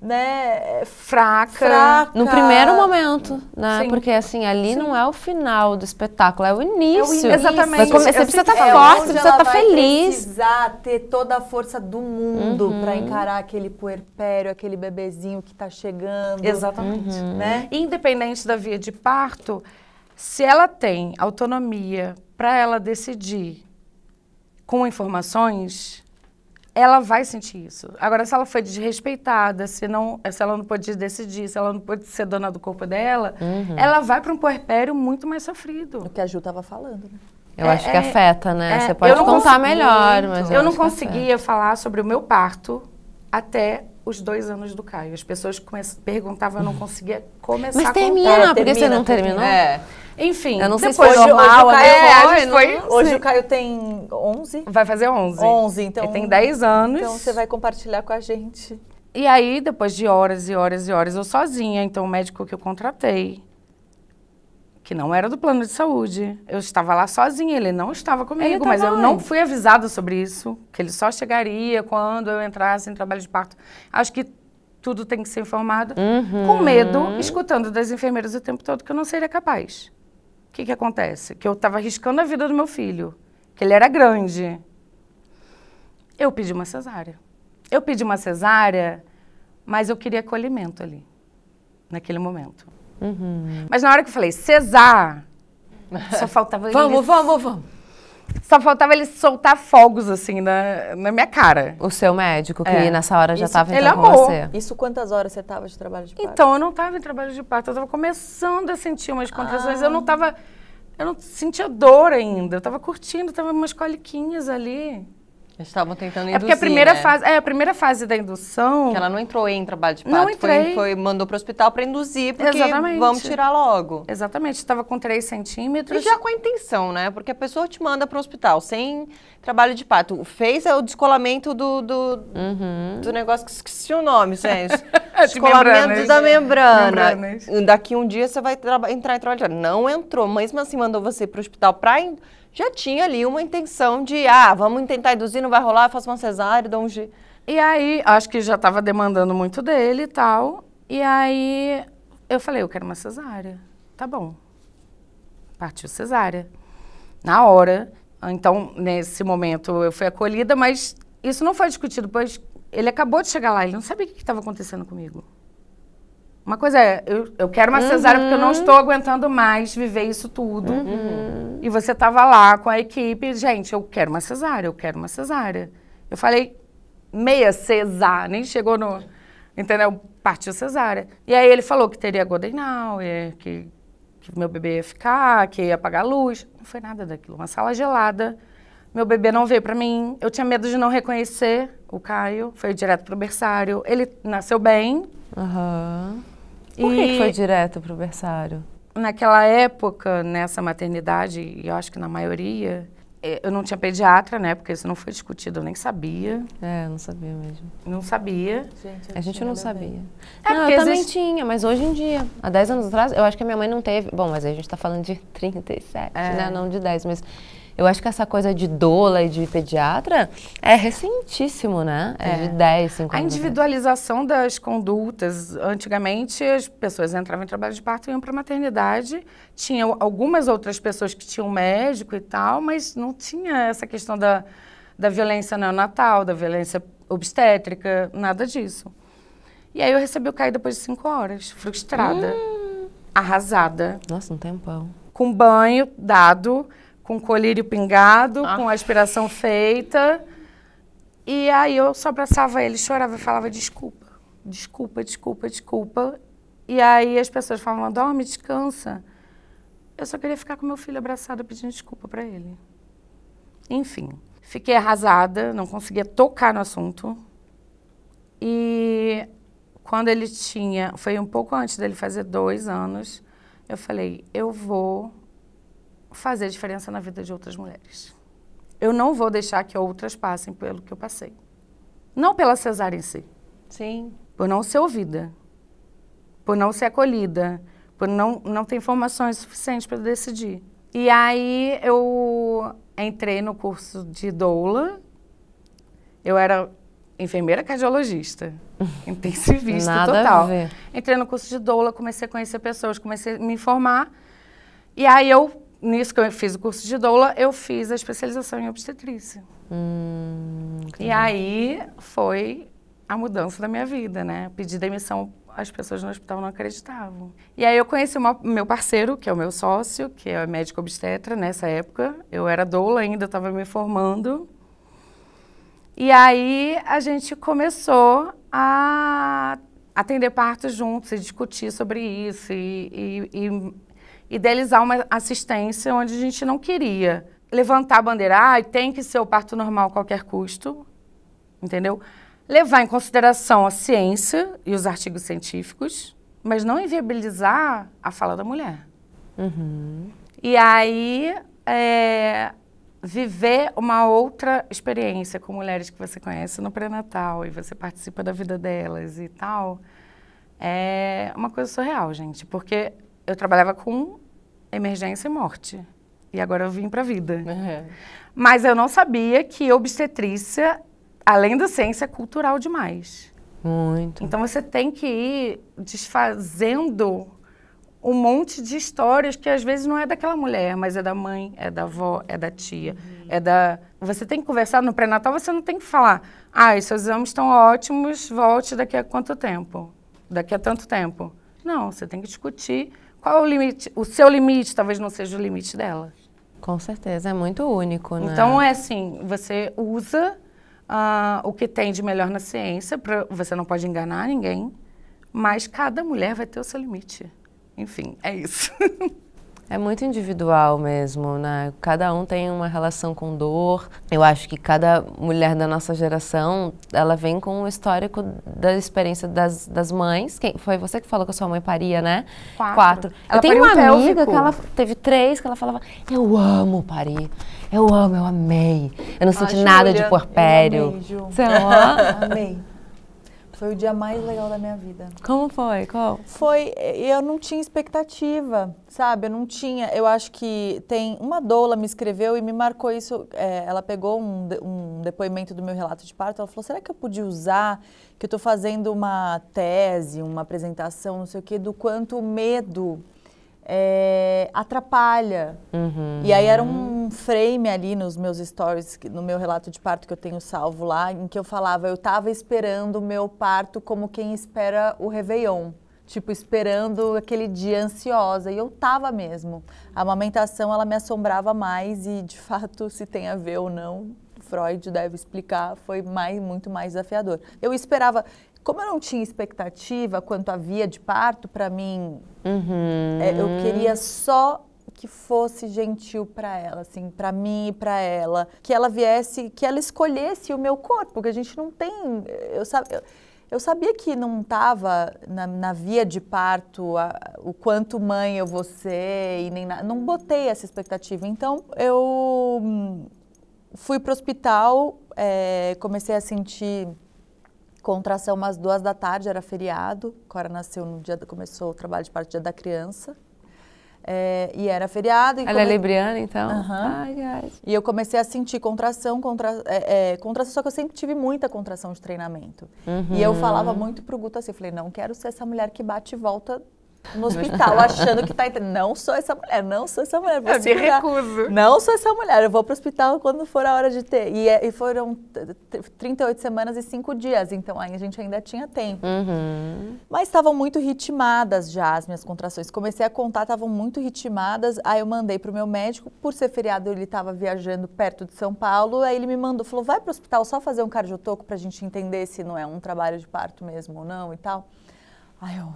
né, fraca. No primeiro momento, né? Sim. Porque assim, ali não é o final do espetáculo, é o início. Exatamente. Você precisa estar forte, você precisa estar feliz. Precisar ter toda a força do mundo para encarar aquele puerpério, aquele bebezinho que está chegando. Exatamente. Né? Independente da via de parto, se ela tem autonomia para ela decidir com informações, ela vai sentir isso. Agora, se ela foi desrespeitada, se ela não pôde decidir, se ela não pôde ser dona do corpo dela, ela vai para um puerpério muito mais sofrido. O que a Ju estava falando, né? Eu acho que afeta, né? Você pode contar melhor, mas eu não conseguia falar sobre o meu parto até os 2 anos do Caio. As pessoas perguntavam, eu não conseguia começar a contar. Mas termina, porque você não terminou? Enfim, eu não sei depois se foi normal, hoje o Caio tem 11? Vai fazer 11. 11, então... Ele tem 10 anos. Então você vai compartilhar com a gente. E aí, depois de horas e horas e horas, eu sozinha, então o médico que eu contratei, que não era do plano de saúde, eu estava lá sozinha, ele não estava comigo, mas eu não fui avisada sobre isso, que ele só chegaria quando eu entrasse em trabalho de parto. Acho que tudo tem que ser informado, com medo, escutando das enfermeiras o tempo todo que eu não seria capaz. O que acontece? Que eu estava arriscando a vida do meu filho, que ele era grande. Eu pedi uma cesárea. Mas eu queria acolhimento ali, naquele momento. Mas na hora que eu falei cesar, só faltava Vamos. Só faltava ele soltar fogos, assim, na minha cara. O seu médico, que nessa hora já estava ele então com amou. você. Isso quantas horas você estava de trabalho de parto? Então, eu não estava em trabalho de parto, eu estava começando a sentir umas contrações, eu não sentia dor ainda, eu estava curtindo, estava umas coliquinhas ali. Eles estavam tentando induzir, É porque a primeira fase da indução... Que ela não entrou em trabalho de parto, Não entrei. Mandou para o hospital para induzir, porque Exatamente. Vamos tirar logo. Exatamente, estava com 3 centímetros. E já com a intenção, né? Porque a pessoa te manda para o hospital sem trabalho de parto. Fez o descolamento do negócio que esqueci o nome, gente. Descolamento da membrana. Daqui um dia você vai entrar em trabalho de parto. Não entrou, mesmo assim mandou você para o hospital para... Já tinha ali uma intenção de, vamos tentar induzir, não vai rolar, faço uma cesárea, dou um jeito. E aí, acho que já estava demandando muito dele e tal. E aí, eu falei, eu quero uma cesárea. Tá bom. Partiu cesárea. Na hora. Então, nesse momento, eu fui acolhida, mas isso não foi discutido, pois ele acabou de chegar lá, ele não sabia o que estava acontecendo comigo. Uma coisa é, eu quero uma cesárea porque eu não estou aguentando mais viver isso tudo. E você estava lá com a equipe, gente, eu quero uma cesárea, eu quero uma cesárea. Eu falei, meia cesárea, nem chegou no... Entendeu? Partiu cesárea. E aí ele falou que teria Goldenal, que meu bebê ia ficar, que ia apagar a luz. Não foi nada daquilo, uma sala gelada. Meu bebê não veio pra mim, eu tinha medo de não reconhecer o Caio, foi direto pro berçário. Ele nasceu bem. Por que foi direto pro berçário? Naquela época, nessa maternidade, e eu acho que na maioria, eu não tinha pediatra, né? Porque isso não foi discutido, eu nem sabia. Eu não sabia mesmo. Não sabia. A gente não sabia. É, Não, porque eu também tinha, mas hoje em dia, há 10 anos atrás, eu acho que a minha mãe não teve. Bom, mas aí a gente tá falando de 37, né? Não de 10, mas eu acho que essa coisa de doula e de pediatra é recentíssimo, né? É de 10, 5 A anos. individualização das condutas, antigamente as pessoas entravam em trabalho de parto e iam para a maternidade. Tinha algumas outras pessoas que tinham médico e tal, mas não tinha essa questão da violência neonatal, da violência obstétrica, nada disso. E aí eu recebi o Caio depois de 5 horas, frustrada, arrasada. Nossa, um tempão. Com banho dado, com colírio pingado, com aspiração feita. E aí eu só abraçava ele, chorava e falava desculpa, desculpa, desculpa, desculpa. E aí as pessoas falavam, dorme, descansa. Eu só queria ficar com meu filho abraçado pedindo desculpa para ele. Enfim, fiquei arrasada, não conseguia tocar no assunto. E quando ele tinha, foi um pouco antes dele fazer 2 anos, eu falei, eu vou fazer diferença na vida de outras mulheres. Eu não vou deixar que outras passem pelo que eu passei. Não pela cesárea em si. Sim. Por não ser ouvida. Por não ser acolhida. Por não ter informações suficientes para decidir. E aí eu entrei no curso de doula. Eu era enfermeira cardiologista. Intensivista Nada total. a ver. Entrei no curso de doula, comecei a conhecer pessoas, comecei a me informar. E aí nisso que eu fiz o curso de doula, eu fiz a especialização em obstetrícia. E aí foi a mudança da minha vida, né? Pedi demissão, as pessoas no hospital não acreditavam. E aí eu conheci meu parceiro, que é o meu sócio, que é médico obstetra nessa época. Eu era doula ainda, estava me formando. E aí a gente começou a atender partos juntos e discutir sobre isso e idealizar uma assistência onde a gente não queria levantar a bandeira, tem que ser o parto normal a qualquer custo, entendeu? Levar em consideração a ciência e os artigos científicos, mas não inviabilizar a fala da mulher. E aí, viver uma outra experiência com mulheres que você conhece no pré-natal e você participa da vida delas e tal, é uma coisa surreal, gente, porque eu trabalhava com emergência e morte. E agora eu vim para a vida. Mas eu não sabia que obstetrícia, além da ciência, é cultural demais. Muito. Então você tem que ir desfazendo um monte de histórias que às vezes não é daquela mulher, mas é da mãe, é da avó, é da tia, é da... Você tem que conversar no pré-natal, você não tem que falar, os seus exames estão ótimos, volte daqui a quanto tempo? Daqui a tanto tempo. Não, você tem que discutir qual é o limite. O seu limite talvez não seja o limite dela. Com certeza, é muito único, né? Então, é assim, você usa o que tem de melhor na ciência, você não pode enganar ninguém, mas cada mulher vai ter o seu limite. Enfim, é isso. É muito individual mesmo, né? Cada um tem uma relação com dor. Eu acho que cada mulher da nossa geração, ela vem com um histórico da experiência das mães. Foi você que falou que a sua mãe paria, né? 4. Eu tenho uma amiga que ela teve 3, que ela falava, eu amo parir. Eu amo, eu amei. Eu não senti nada de puerpério. Amei, Ju. Você amou? Amei. Foi o dia mais legal da minha vida. Como foi? Qual? Foi, eu não tinha expectativa, sabe? Eu não tinha, eu acho que tem, uma doula me escreveu e me marcou isso, ela pegou um depoimento do meu relato de parto, ela falou, será que eu podia usar, que eu tô fazendo uma tese, uma apresentação, não sei o quê, do quanto o medo atrapalha. E aí era um frame ali nos meus stories, no meu relato de parto que eu tenho salvo lá, em que eu falava, eu estava esperando o meu parto como quem espera o Réveillon. Tipo, esperando aquele dia ansiosa. E eu tava mesmo. A amamentação, ela me assombrava mais e, de fato, se tem a ver ou não, Freud deve explicar, foi muito mais desafiador. Eu esperava... Como eu não tinha expectativa quanto à via de parto, para mim, eu queria só que fosse gentil para ela, assim, para mim e para ela. Que ela viesse, que ela escolhesse o meu corpo, porque a gente não tem... Eu sabia que não estava na via de parto o quanto mãe eu vou ser, e nem não botei essa expectativa. Então, eu fui para o hospital, comecei a sentir... contração umas 2 da tarde, era feriado. Cora nasceu no dia, começou o trabalho de parto dia da criança. E era feriado. Ela é libriana, então? Ai, e eu comecei a sentir contração, contração, só que eu sempre tive muita contração de treinamento. E eu falava muito pro Guto assim, eu falei, não quero ser essa mulher que bate e volta no hospital, achando que tá entrando. Não sou essa mulher, não sou essa mulher. Eu me recuso. Não sou essa mulher, eu vou pro hospital quando for a hora de ter. E foram 38 semanas e 5 dias, então aí a gente ainda tinha tempo. Mas estavam muito ritmadas já as minhas contrações. Comecei a contar, estavam muito ritmadas. Aí eu mandei pro meu médico, por ser feriado ele estava viajando perto de São Paulo, aí ele me mandou, falou, vai pro hospital só fazer um cardiotoco pra gente entender se não é um trabalho de parto mesmo ou não e tal. Aí eu...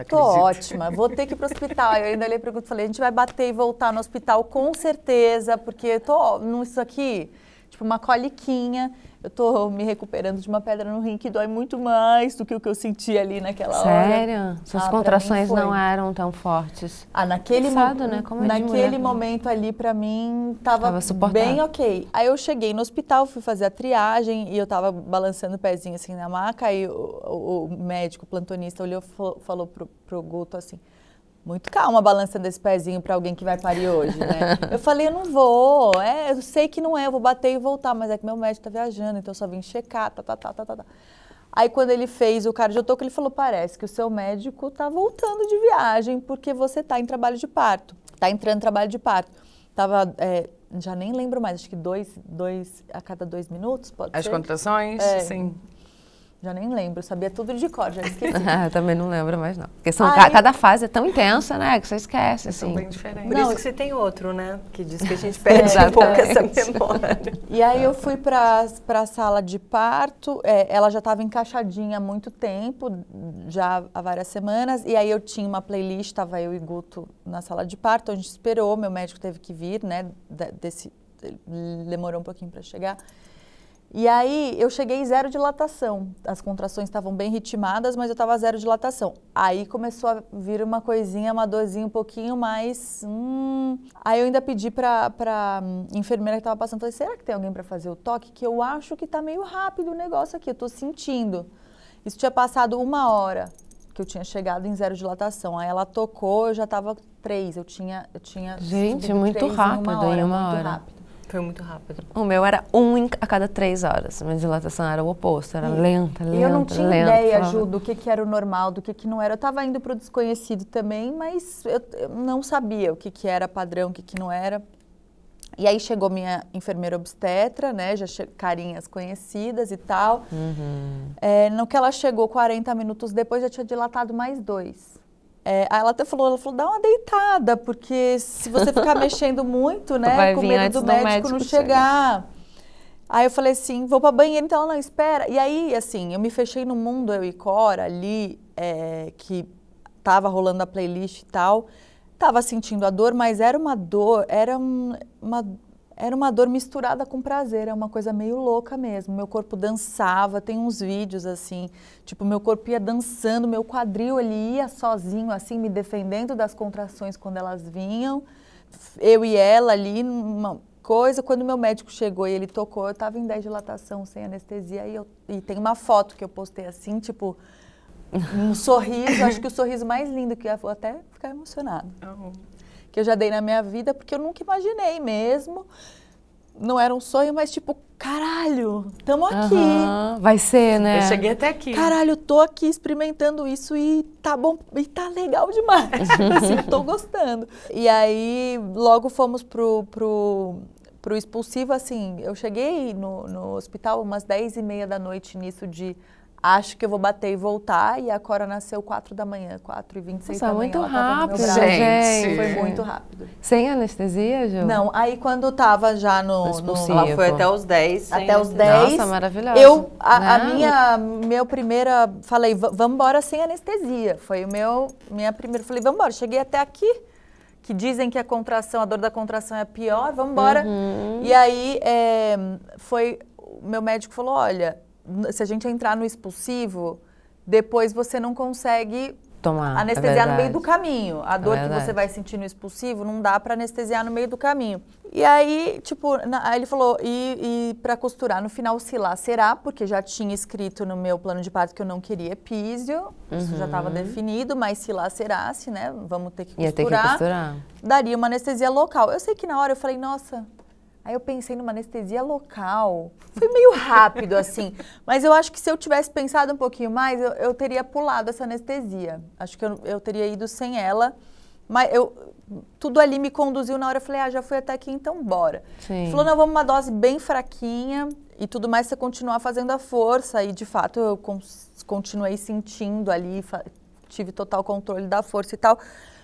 Tô ótima, vou ter que ir pro hospital. Aí eu ainda olhei para o Guto e falei, a gente vai bater e voltar no hospital com certeza, porque tô nisso aqui, tipo uma coliquinha. Eu tô me recuperando de uma pedra no rim que dói muito mais do que o que eu senti ali naquela hora. Sério? Suas contrações não eram tão fortes? Naquele momento ali, pra mim, tava bem ok. Aí eu cheguei no hospital, fui fazer a triagem e eu tava balançando o pezinho assim na maca. Aí o médico, o plantonista, olhou e falou pro Guto assim, muito calma balançando esse pezinho pra alguém que vai parir hoje, né? Eu falei, eu não vou, eu sei que não é, eu vou bater e voltar, mas é que meu médico tá viajando, então eu só vim checar, tá. Aí quando ele fez o cardiotoco, ele falou, parece que o seu médico tá voltando de viagem porque você tá em trabalho de parto, tá entrando em trabalho de parto. Tava, já nem lembro mais, acho que 2 a cada 2 minutos, pode ser? As contrações, sim. Já nem lembro, sabia tudo de cor, já esqueci. Eu também não lembro mais, não. Porque cada fase é tão intensa, né, que você esquece, assim. São bem diferentes. Por isso que você tem outro, né? Que diz que a gente perde um pouco essa memória. E aí eu fui pra sala de parto, ela já estava encaixadinha há muito tempo, já há várias semanas, e aí eu tinha uma playlist, estava eu e Guto na sala de parto, a gente esperou, meu médico teve que vir, né, demorou um pouquinho para chegar. E aí, eu cheguei 0 dilatação. As contrações estavam bem ritmadas, mas eu estava 0 dilatação. Aí começou a vir uma coisinha, uma dorzinha um pouquinho mais... Aí eu ainda pedi pra enfermeira que estava passando, falei, será que tem alguém para fazer o toque? Que eu acho que tá meio rápido o negócio aqui, eu tô sentindo. Isso tinha passado 1 hora que eu tinha chegado em 0 dilatação. Aí ela tocou, eu já estava 3. Eu tinha Gente, muito rápido, em 1 hora. Muito rápido. Foi muito rápido. O meu era 1 a cada 3 horas. A minha dilatação era o oposto, era lenta. E eu não tinha ideia, Ju, do que era o normal, do que não era. Eu estava indo para o desconhecido também, mas eu não sabia o que era padrão, o que não era. E aí chegou minha enfermeira obstetra, né, carinhas conhecidas e tal. No que ela chegou 40 minutos depois, já tinha dilatado mais 2. Aí ela até falou, dá uma deitada, porque se você ficar mexendo muito, né, vai com vir medo antes do médico não chegar. Aí eu falei assim, vou pra banheiro, então ela não, espera. E aí, assim, eu me fechei no mundo, eu e Cora, ali, que tava rolando a playlist e tal, tava sentindo a dor, mas era uma dor, era uma dor misturada com prazer, é uma coisa meio louca mesmo. Meu corpo dançava, tem uns vídeos assim, tipo, meu corpo ia dançando, meu quadril, ele ia sozinho, assim, me defendendo das contrações quando elas vinham. Eu e ela ali, numa coisa, quando meu médico chegou e ele tocou, eu tava em 10 dilatação, sem anestesia, e tem uma foto que eu postei assim, tipo, um sorriso, acho que o sorriso mais lindo, que eu vou até ficar emocionada. Que eu já dei na minha vida, porque eu nunca imaginei mesmo. não era um sonho, mas tipo, caralho, tamo aqui. Vai ser, né? Eu cheguei até aqui. Caralho, tô aqui experimentando isso e tá bom, e tá legal demais. Assim, tô gostando. E aí, logo fomos pro expulsivo, assim, eu cheguei no hospital umas 10h30 da noite nisso de acho que eu vou bater e voltar, e a Cora nasceu 4 da manhã, 4h26 da manhã. Muito ela tava no meu rápido, braço. gente. Foi muito rápido. Sem anestesia, Ju? Não, aí quando tava já no Expulsivo. Ela foi até os 10. até os sem 10. Nossa, maravilhosa. Meu primeira, falei, vamos embora sem anestesia. Foi minha primeira, falei, vamos embora. Cheguei até aqui, que dizem que a dor da contração é a pior, vamos embora. E aí, o meu médico falou, olha, se a gente entrar no expulsivo, depois você não consegue Tomar, anestesiar no meio do caminho. A dor que você vai sentir no expulsivo não dá para anestesiar no meio do caminho. E aí, tipo, aí ele falou, e para costurar no final, se lacerar, porque já tinha escrito no meu plano de parto que eu não queria epísio, isso já estava definido, mas se lacerasse, né, vamos ter que costurar. Ia ter que costurar. Daria uma anestesia local. Eu sei que na hora eu falei, nossa... Aí eu pensei numa anestesia local. Foi meio rápido, assim. Mas eu acho que se eu tivesse pensado um pouquinho mais, eu teria pulado essa anestesia. Acho que eu teria ido sem ela. Mas tudo ali me conduziu na hora. Eu falei, já fui até aqui, então bora. Sim. Falou, não, vamos uma dose bem fraquinha. E tudo mais, você continuar fazendo a força. E, de fato, eu continuei sentindo ali. Tive total controle da força e tal.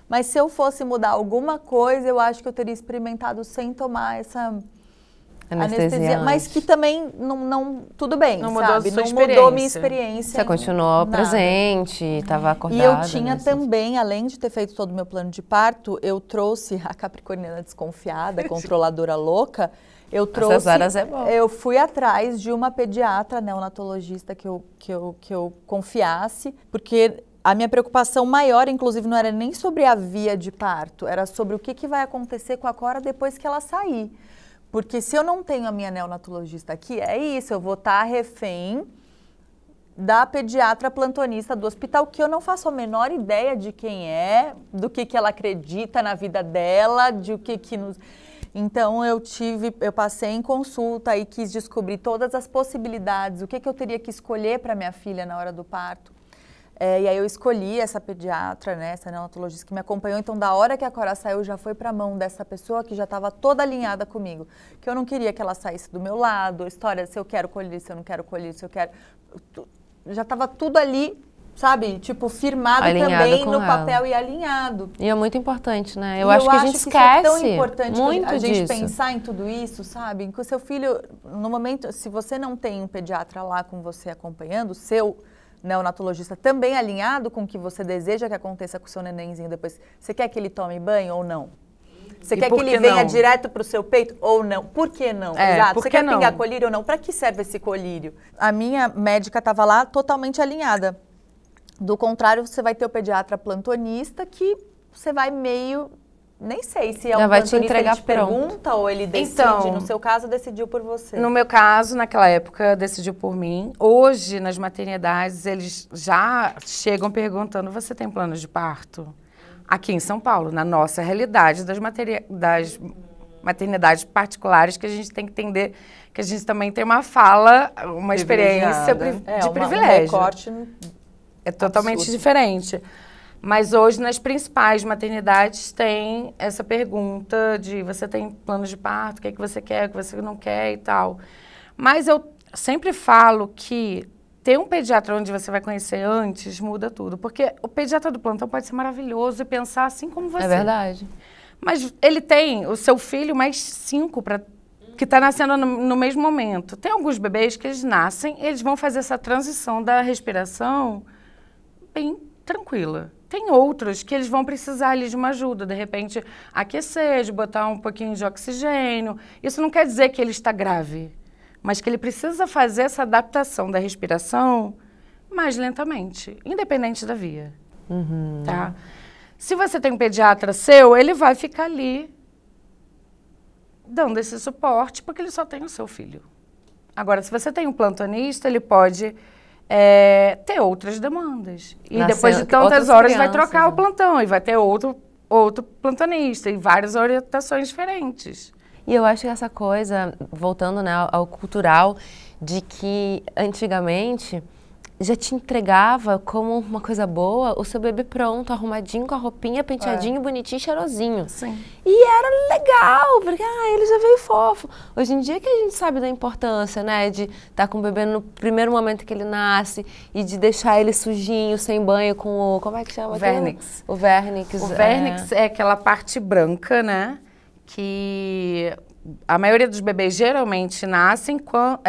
Mas se eu fosse mudar alguma coisa, eu acho que eu teria experimentado sem tomar essa anestesia. Mas que também não tudo bem, não mudou sabe? Não mudou minha experiência. Você continuou presente, estava acordada. E eu tinha também, além de ter feito todo o meu plano de parto, eu trouxe a capricorniana desconfiada, controladora louca. Eu trouxe. Essas horas é bom. Eu fui atrás de uma pediatra neonatologista que eu confiasse, porque a minha preocupação maior, inclusive, não era nem sobre a via de parto, era sobre o que vai acontecer com a Cora depois que ela sair. Porque se eu não tenho a minha neonatologista aqui, é isso, eu vou estar refém da pediatra plantonista do hospital, que eu não faço a menor ideia de quem é, do que ela acredita na vida dela, de o que nos... Então, eu passei em consulta e quis descobrir todas as possibilidades, o que eu teria que escolher para minha filha na hora do parto. E aí eu escolhi essa pediatra, né, essa neonatologista que me acompanhou. Então, da hora que a Cora saiu, já foi para a mão dessa pessoa que já estava toda alinhada comigo. Que eu não queria que ela saísse do meu lado, história se eu quero colher, se eu não quero colher, se eu quero... Já estava tudo ali, sabe? Tipo, firmado alinhado também com no ela. papel e alinhado. E é muito importante, né? Eu acho que a gente esquece. Que isso é tão importante muito a gente disso. pensar em tudo isso, sabe? Que o seu filho, no momento, se você não tem um pediatra lá com você acompanhando, o seu neonatologista também alinhado com o que você deseja que aconteça com o seu nenenzinho depois, você quer que ele tome banho ou não? Você quer que ele venha direto para o seu peito ou não? Por que não? Exato. Você quer pingar colírio ou não? Para que serve esse colírio? A minha médica estava lá totalmente alinhada. Do contrário, você vai ter o pediatra plantonista que você vai meio... Nem sei se é um vai te plantonista, entregar ele te pergunta ou ele decide. Então, no seu caso, decidiu por você. No meu caso, naquela época, decidiu por mim. Hoje, nas maternidades, eles já chegam perguntando, você tem planos de parto? Aqui em São Paulo, na nossa realidade das maternidades particulares, que a gente tem que entender que a gente também tem uma fala, uma experiência de privilégio. Um recorte é totalmente diferente. Mas hoje, nas principais maternidades, tem essa pergunta de você tem planos de parto, o que é que você quer, o que você não quer e tal. Mas eu sempre falo que ter um pediatra onde você vai conhecer antes muda tudo. Porque o pediatra do plantão pode ser maravilhoso e pensar assim como você. É verdade. Mas ele tem o seu filho mais 5 que está nascendo no mesmo momento. Tem alguns bebês que eles nascem, eles vão fazer essa transição da respiração bem tranquila. Tem outros que eles vão precisar ali de uma ajuda, de repente aquecer, de botar um pouquinho de oxigênio. Isso não quer dizer que ele está grave, mas que ele precisa fazer essa adaptação da respiração mais lentamente, independente da via. Tá? Se você tem um pediatra seu, ele vai ficar ali dando esse suporte, porque ele só tem o seu filho. Agora, se você tem um plantonista, ele pode... ter outras demandas. E depois de tantas horas vai trocar o plantão e vai ter outro plantonista e várias orientações diferentes. E eu acho que essa coisa, voltando, né, ao cultural, de que antigamente já te entregava como uma coisa boa o seu bebê pronto, arrumadinho, com a roupinha, penteadinho, bonitinho, cheirosinho. Sim. E era legal, porque ele já veio fofo. Hoje em dia que a gente sabe da importância, né, de estar com o bebê no primeiro momento que ele nasce e de deixar ele sujinho, sem banho, com o... Como é que chama? Vernix. O Vernix. O Vernix é aquela parte branca, né, que a maioria dos bebês geralmente nascem com...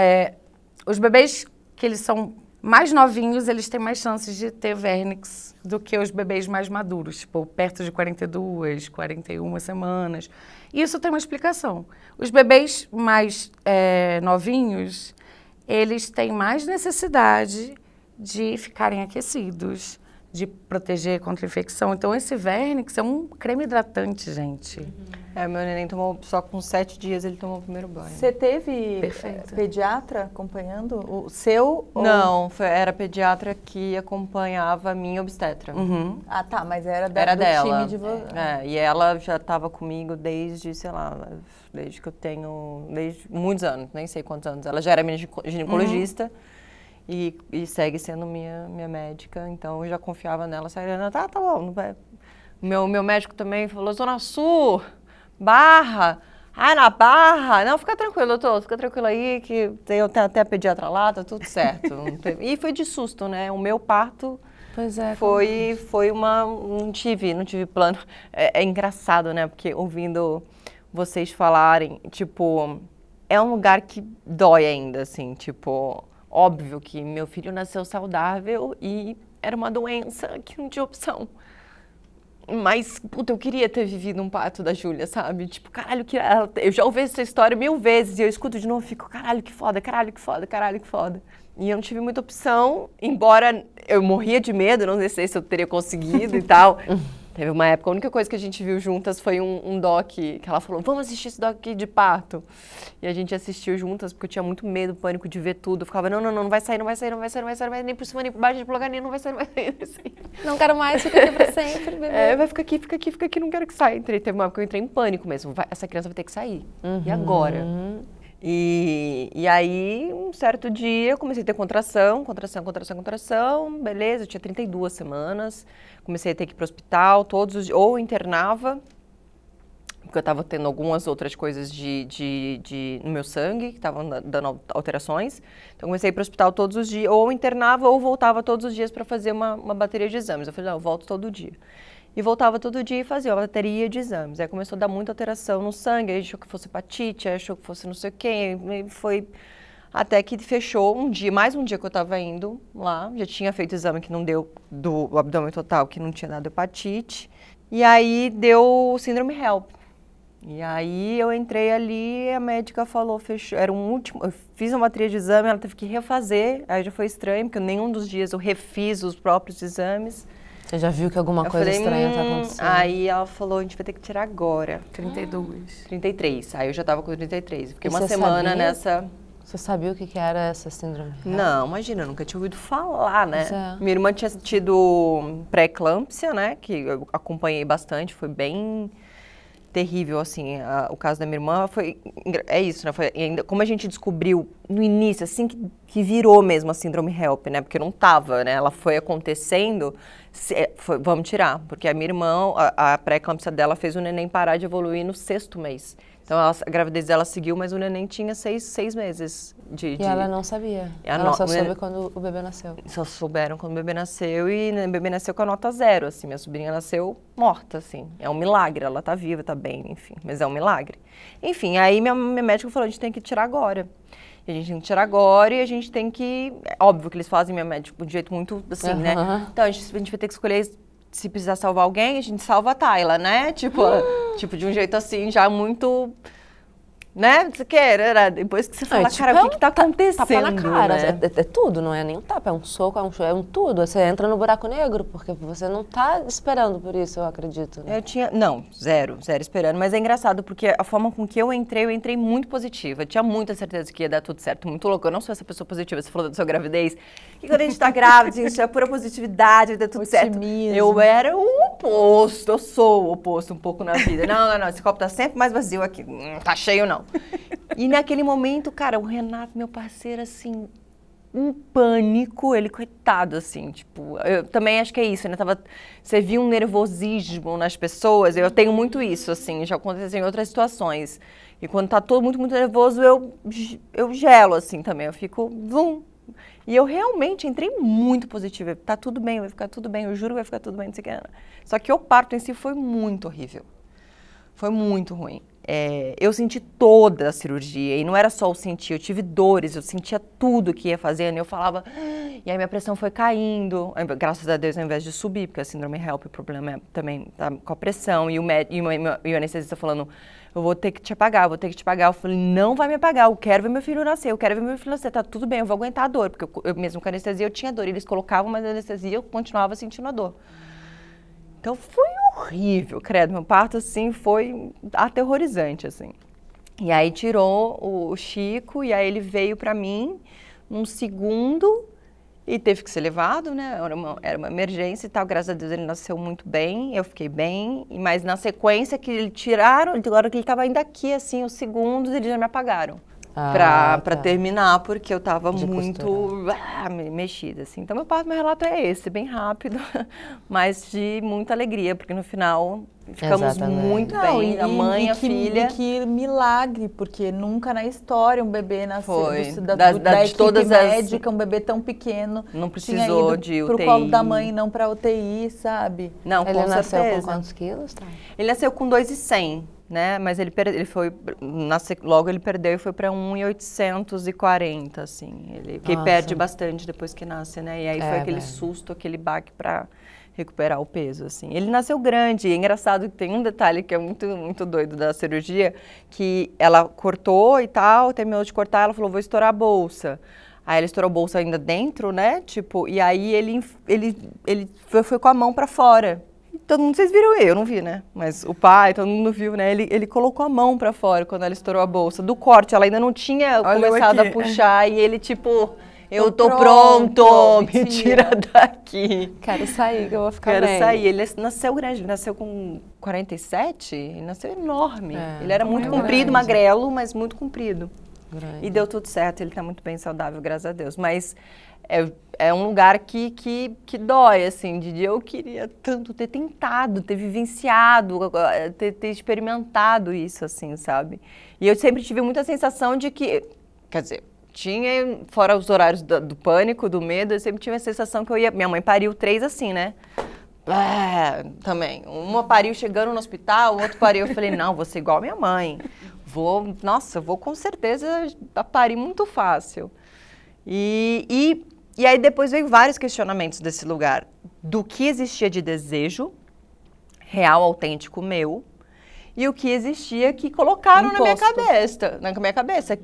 os bebês que eles são mais novinhos, eles têm mais chances de ter Vernix do que os bebês mais maduros, tipo, perto de 42, 41 semanas. E isso tem uma explicação. Os bebês mais novinhos, eles têm mais necessidade de ficarem aquecidos, de proteger contra infecção. Então, esse Vernix é um creme hidratante, gente. Meu neném tomou, só com 7 dias ele tomou o primeiro banho. Você teve pediatra acompanhando o seu? Não, era pediatra que acompanhava a minha obstetra. Uhum. Ah, tá, mas era do dela. time de você. E ela já estava comigo desde, sei lá, desde que eu tenho, desde muitos anos, nem sei quantos anos. Ela já era minha ginecologista. E segue sendo minha médica, então eu já confiava nela. Tá bom, não vai. Meu médico também falou, Zona Sul, Barra. Na Barra? Não, fica tranquilo, doutor, fica tranquilo aí, que eu tenho até a pediatra lá, tá tudo certo. E foi de susto, né? O meu parto foi uma... Não tive plano. É engraçado, né? Porque ouvindo vocês falarem, tipo, é um lugar que dói ainda, assim, tipo... Óbvio que meu filho nasceu saudável e era uma doença que não tinha opção. Mas, puta, eu queria ter vivido um parto da Júlia, sabe? Tipo, caralho, eu já ouvi essa história 1000 vezes e eu escuto de novo e fico, caralho, que foda, caralho, que foda, caralho, que foda. E eu não tive muita opção, embora eu morria de medo, não sei se eu teria conseguido e tal. Teve uma época, a única coisa que a gente viu juntas foi um doc, que ela falou, vamos assistir esse doc aqui de parto. E a gente assistiu juntas, porque eu tinha muito medo, pânico de ver tudo. Eu ficava, não vai sair, nem por cima, nem por baixo, de lugar nenhum, não vai sair. Não quero mais, fica aqui pra sempre, bebê. Vai ficar aqui, não quero que saia. Teve uma época que eu entrei em pânico mesmo, essa criança vai ter que sair. E agora? E aí, um certo dia, eu comecei a ter contração, beleza, eu tinha 32 semanas, comecei a ter que ir pro hospital todos os dias, ou internava, porque eu estava tendo algumas outras coisas no meu sangue, que estavam dando alterações, então comecei a ir pro hospital todos os dias, ou internava ou voltava todos os dias para fazer uma bateria de exames. Eu falei, não, eu volto todo dia. E voltava todo dia e fazia uma bateria de exames. Aí começou a dar muita alteração no sangue, aí achou que fosse hepatite, aí achou que fosse não sei o quê. E foi até que fechou mais um dia que eu estava indo lá. Já tinha feito exame que não deu do abdômen total, que não tinha dado hepatite. E aí deu síndrome HELP. E aí eu entrei ali, a médica falou, fechou. Era um último, eu fiz uma bateria de exame, ela teve que refazer. Aí já foi estranho, porque nenhum dos dias eu refiz os próprios exames. Você já viu que alguma coisa estranha tá acontecendo? Aí ela falou, a gente vai ter que tirar agora. 32. 33. Aí eu já tava com 33. Fiquei E uma você semana sabia? Nessa... Você sabia o que era essa síndrome? Não, imagina, eu nunca tinha ouvido falar, né? Pois é. Minha irmã tinha tido pré-eclâmpsia, né? Que eu acompanhei bastante, foi bem terrível, assim, o caso da minha irmã é isso, né, como a gente descobriu no início, assim, que virou mesmo a síndrome HELP, né, porque não tava, né, ela foi acontecendo, vamos tirar, porque a minha irmã, a pré-eclâmpsia dela fez o neném parar de evoluir no 6º mês. Então, a gravidez dela seguiu, mas o neném tinha 6 meses de... E ela não sabia. Ela só soube quando o bebê nasceu. Só souberam quando o bebê nasceu e o bebê nasceu com a nota 0, assim. Minha sobrinha nasceu morta, assim. É um milagre, ela tá viva, tá bem, enfim. Mas é um milagre. Enfim, aí minha médica falou, a gente tem que tirar agora. E a gente tem que tirar agora e a gente tem que... É óbvio que eles fazem minha médica de jeito muito, assim, né? Então, a gente vai ter que escolher... Se precisar salvar alguém, a gente salva a Tayla, né? Tipo, de um jeito assim, já muito né? Você quer, depois que você fala, tipo, cara, o que tá acontecendo, tapa na cara, né? é tudo, não é nem um tapa, é um soco, é um tudo. Você entra no buraco negro, porque você não tá esperando por isso, eu acredito. Né? Não, zero esperando, mas é engraçado, porque a forma com que eu entrei muito positiva, tinha muita certeza que ia dar tudo certo, muito louco, eu não sou essa pessoa positiva, você falou da sua gravidez, e quando a gente tá grávida, a gente é pura positividade, vai dar tudo certo. Eu era o oposto, eu sou o oposto um pouco na vida, não, esse copo tá sempre mais vazio aqui, não tá cheio não. E naquele momento, cara, o Renato, meu parceiro, assim, um pânico, ele coitado, assim, tipo, eu também acho que é isso, né, você viu um nervosismo nas pessoas, eu tenho muito isso, assim, já aconteceu em outras situações, e quando tá todo muito nervoso, eu gelo, assim, também, eu fico, e eu realmente entrei muito positiva, tá tudo bem, vai ficar tudo bem, eu juro que vai ficar tudo bem, não sei o que, só que o parto em si foi muito horrível, foi muito ruim. Eu senti toda a cirurgia, e não era só o sentir, eu tive dores, eu sentia tudo que ia fazendo, e eu falava, e aí minha pressão foi caindo, graças a Deus, ao invés de subir, porque a síndrome HELP, o problema também tá com a pressão, e o anestesista falando, eu vou ter que te apagar, eu falei, não vai me apagar, eu quero ver meu filho nascer, tá tudo bem, eu vou aguentar a dor, porque eu mesmo com a anestesia eu tinha dor, eles colocavam mais anestesia, eu continuava sentindo a dor. Então foi horrível, credo, meu parto assim foi aterrorizante, assim. E aí tirou o Chico e aí ele veio pra mim num segundo e teve que ser levado, né? Era uma emergência e tal, graças a Deus ele nasceu muito bem, eu fiquei bem, mas na sequência que ele tiraram, agora que ele tava ainda aqui, assim, os segundos, eles já me apagaram. Pra terminar, porque eu tava muito mexida, assim. Então, meu relato é esse, bem rápido, mas de muita alegria, porque no final ficamos muito bem, a mãe, a filha. E que milagre, porque nunca na história um bebê nasceu da equipe todas médica, um bebê tão pequeno. Não precisou de UTI. Pro colo da mãe, não pra UTI, sabe? Não, ele nasceu com quantos quilos? Tá? Ele nasceu com 2,100. Né? Mas ele foi, logo ele perdeu e foi para 1,840, assim. Que perde bastante depois que nasce, né? E aí foi aquele susto, aquele baque para recuperar o peso, assim. Ele nasceu grande, e é engraçado que tem um detalhe que é muito, muito doido da cirurgia, que ela cortou e tal, terminou de cortar, ela falou, vou estourar a bolsa. Aí ela estourou a bolsa ainda dentro, né? Tipo, e aí ele foi com a mão para fora. Todo mundo, vocês viram eu não vi, né? Mas o pai, todo mundo viu, né? Ele colocou a mão pra fora quando ela estourou a bolsa. Do corte, ela ainda não tinha começado a puxar e ele tipo, eu tô pronto, me tira daqui. Quero sair, que eu vou ficar bem. Quero sair. Ele nasceu grande, ele nasceu com 47, ele nasceu enorme. Ele era muito comprido, magrelo, mas muito comprido. E deu tudo certo, ele tá muito bem saudável, graças a Deus. Mas é um lugar que dói, assim, eu queria tanto ter tentado, ter vivenciado, ter experimentado isso, assim, sabe? E eu sempre tive muita sensação de que, quer dizer, tinha, fora os horários do pânico, do medo, eu sempre tive a sensação que minha mãe pariu 3 assim, né? Também, uma pariu chegando no hospital, o outro pariu, eu falei, não, vou ser igual a minha mãe, vou com certeza parir muito fácil. E aí depois veio vários questionamentos desse lugar, do que existia de desejo real, autêntico meu, e o que existia que colocaram na minha cabeça,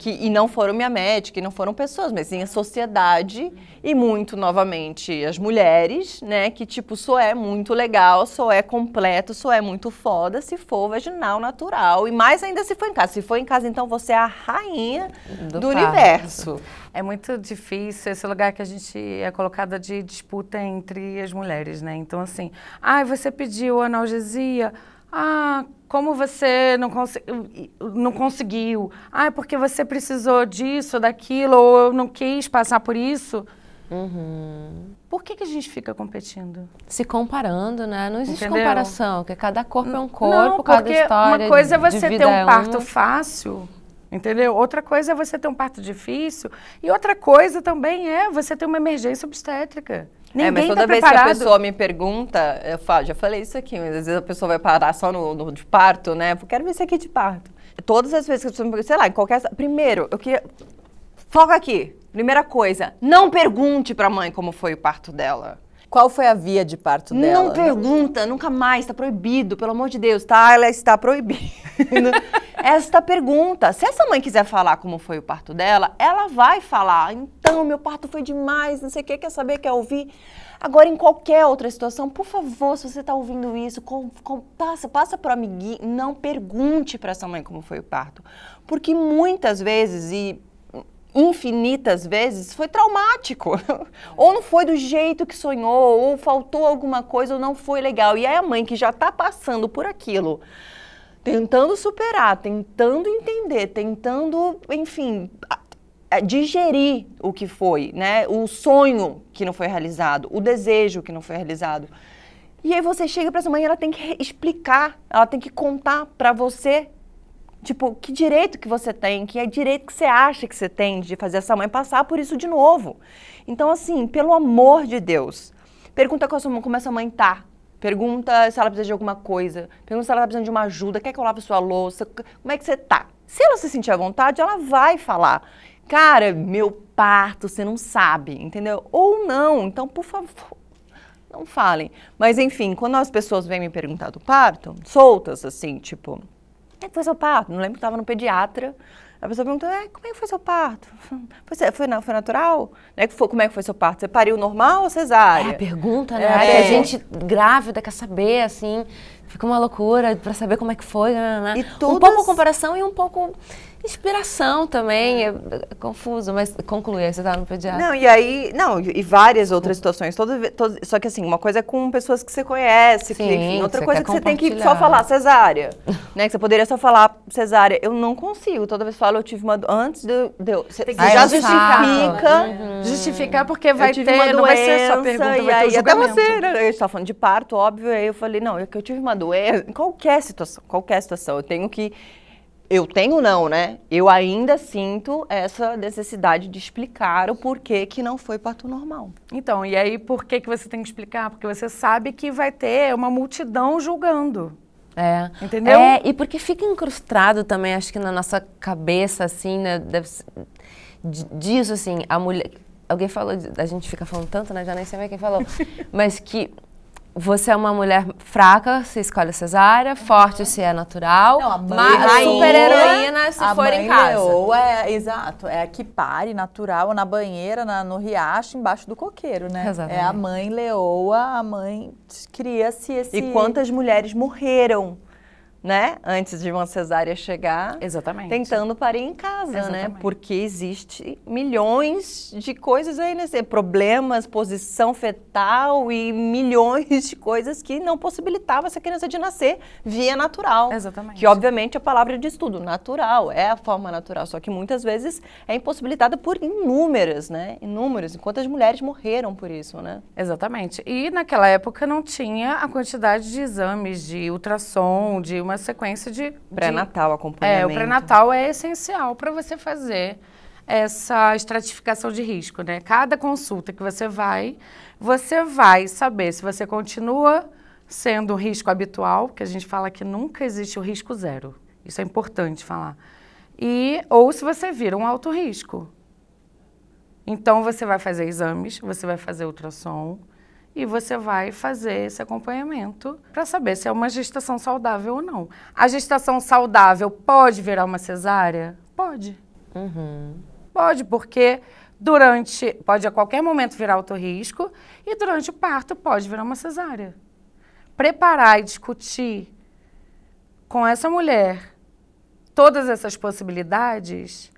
e não foram minha médica, e não foram pessoas, mas sim a sociedade e muito, novamente, as mulheres, né, que tipo, só é muito legal, só é completo, só é muito foda se for vaginal natural, e mais ainda se for em casa. Se for em casa, então você é a rainha do universo. É muito difícil esse lugar que a gente é colocada de disputa entre as mulheres, né? Então, assim, você pediu analgesia, como você não conseguiu? Porque você precisou disso, daquilo, ou não quis passar por isso? Por que a gente fica competindo? Se comparando, né? Não existe Entendeu? comparação, porque cada corpo é um corpo, cada história uma coisa é você ter um parto uma. Fácil, entendeu? Outra coisa é você ter um parto difícil, e outra coisa também é você ter uma emergência obstétrica. Ninguém mas toda tá vez preparado. que a pessoa me pergunta, eu falo, já falei isso aqui, mas às vezes a pessoa vai parar só no de parto, né? Eu quero ver isso aqui de parto. Todas as vezes que a pessoa me pergunta, sei lá, em qualquer... Primeiro, eu queria... Foca aqui. Primeira coisa, não pergunte pra mãe como foi o parto dela. Qual foi a via de parto dela? Não pergunta, nunca mais, tá proibido, pelo amor de Deus, tá? Ela está proibida. esta pergunta. Se essa mãe quiser falar como foi o parto dela, ela vai falar. Então, meu parto foi demais, não sei o que, quer saber, quer ouvir. Agora, em qualquer outra situação, por favor, se você está ouvindo isso, passa para o amiguinho, não pergunte para essa mãe como foi o parto. Porque muitas vezes, e infinitas vezes, foi traumático. Ou não foi do jeito que sonhou, ou faltou alguma coisa, ou não foi legal. E aí a mãe que já está passando por aquilo, tentando superar, tentando entender, tentando, enfim, digerir o que foi, né? O sonho que não foi realizado, o desejo que não foi realizado. E aí você chega para essa mãe, ela tem que explicar, ela tem que contar para você, tipo, que direito que você tem, que é direito que você acha que você tem de fazer essa mãe passar por isso de novo. Então, assim, pelo amor de Deus, pergunta como essa mãe tá. Pergunta se ela precisa de alguma coisa, pergunta se ela tá precisando de uma ajuda, quer que eu lave sua louça, como é que você tá? Se ela se sentir à vontade, ela vai falar. Cara, meu parto, você não sabe, entendeu? Ou não, então, por favor, não falem. Mas, enfim, quando as pessoas vêm me perguntar do parto, soltas, assim, tipo, como é que foi seu parto? Não lembro que estava no pediatra. A pessoa perguntou, como é que foi seu parto? Foi natural? Como é que foi seu parto? Você pariu normal ou cesárea? Pergunta, né? A gente grávida quer saber, assim, fica uma loucura pra saber como é que foi, né? E todas... Um pouco comparação e um pouco inspiração também, é confuso, mas conclui, aí você tá no pediatra. Não, e várias outras situações, só que assim, uma coisa é com pessoas que você conhece, Sim, que, enfim, outra você coisa quer que você tem que só falar cesárea, né, que você poderia só falar cesárea, eu não consigo, toda vez que falo, eu tive uma, antes de você já justifica, justificar porque vai ter, uma doença, não vai ser só pergunta, e vai ter aí o até julgamento. você, né, a gente tá falando de parto, óbvio, aí eu falei, não, é que eu tive uma doença, em qualquer situação, eu tenho não, né? Eu ainda sinto essa necessidade de explicar o porquê que não foi parto normal. Então, e aí por que você tem que explicar? Porque você sabe que vai ter uma multidão julgando. Entendeu? E porque fica incrustado também, acho que na nossa cabeça, assim, né? Disso, assim, a mulher... Alguém falou, a gente fica falando tanto, né? Já nem sei mais quem falou. Mas que... Você é uma mulher fraca, se escolhe cesárea, forte se é natural, super-heroína se for em casa. Leoa exato, é a que pare natural na banheira, no riacho, embaixo do coqueiro, né? Exatamente. É a mãe leoa, a mãe cria-se esse... E quantas mulheres morreram, né? Antes de uma cesárea chegar. Exatamente. Tentando parir em casa, Exatamente. né? Porque existe milhões de coisas aí, né? Problemas, posição fetal e milhões de coisas que não possibilitavam essa criança de nascer via natural. Exatamente. Que, obviamente, a palavra diz tudo. Natural, é a forma natural. Só que muitas vezes é impossibilitada por inúmeras, né? Inúmeras. Quantas mulheres morreram por isso, né? Exatamente. E naquela época não tinha a quantidade de exames, de ultrassom, de uma sequência de... Pré-natal, acompanhamento. O pré-natal é essencial para você fazer essa estratificação de risco, né? Cada consulta que você vai saber se você continua sendo um risco habitual, porque a gente fala que nunca existe o risco zero. Isso é importante falar. Ou se você vira um alto risco. Então, você vai fazer exames, você vai fazer ultrassom, e você vai fazer esse acompanhamento para saber se é uma gestação saudável ou não. A gestação saudável pode virar uma cesárea? Pode. Pode, porque pode a qualquer momento virar alto risco e durante o parto pode virar uma cesárea. Preparar e discutir com essa mulher todas essas possibilidades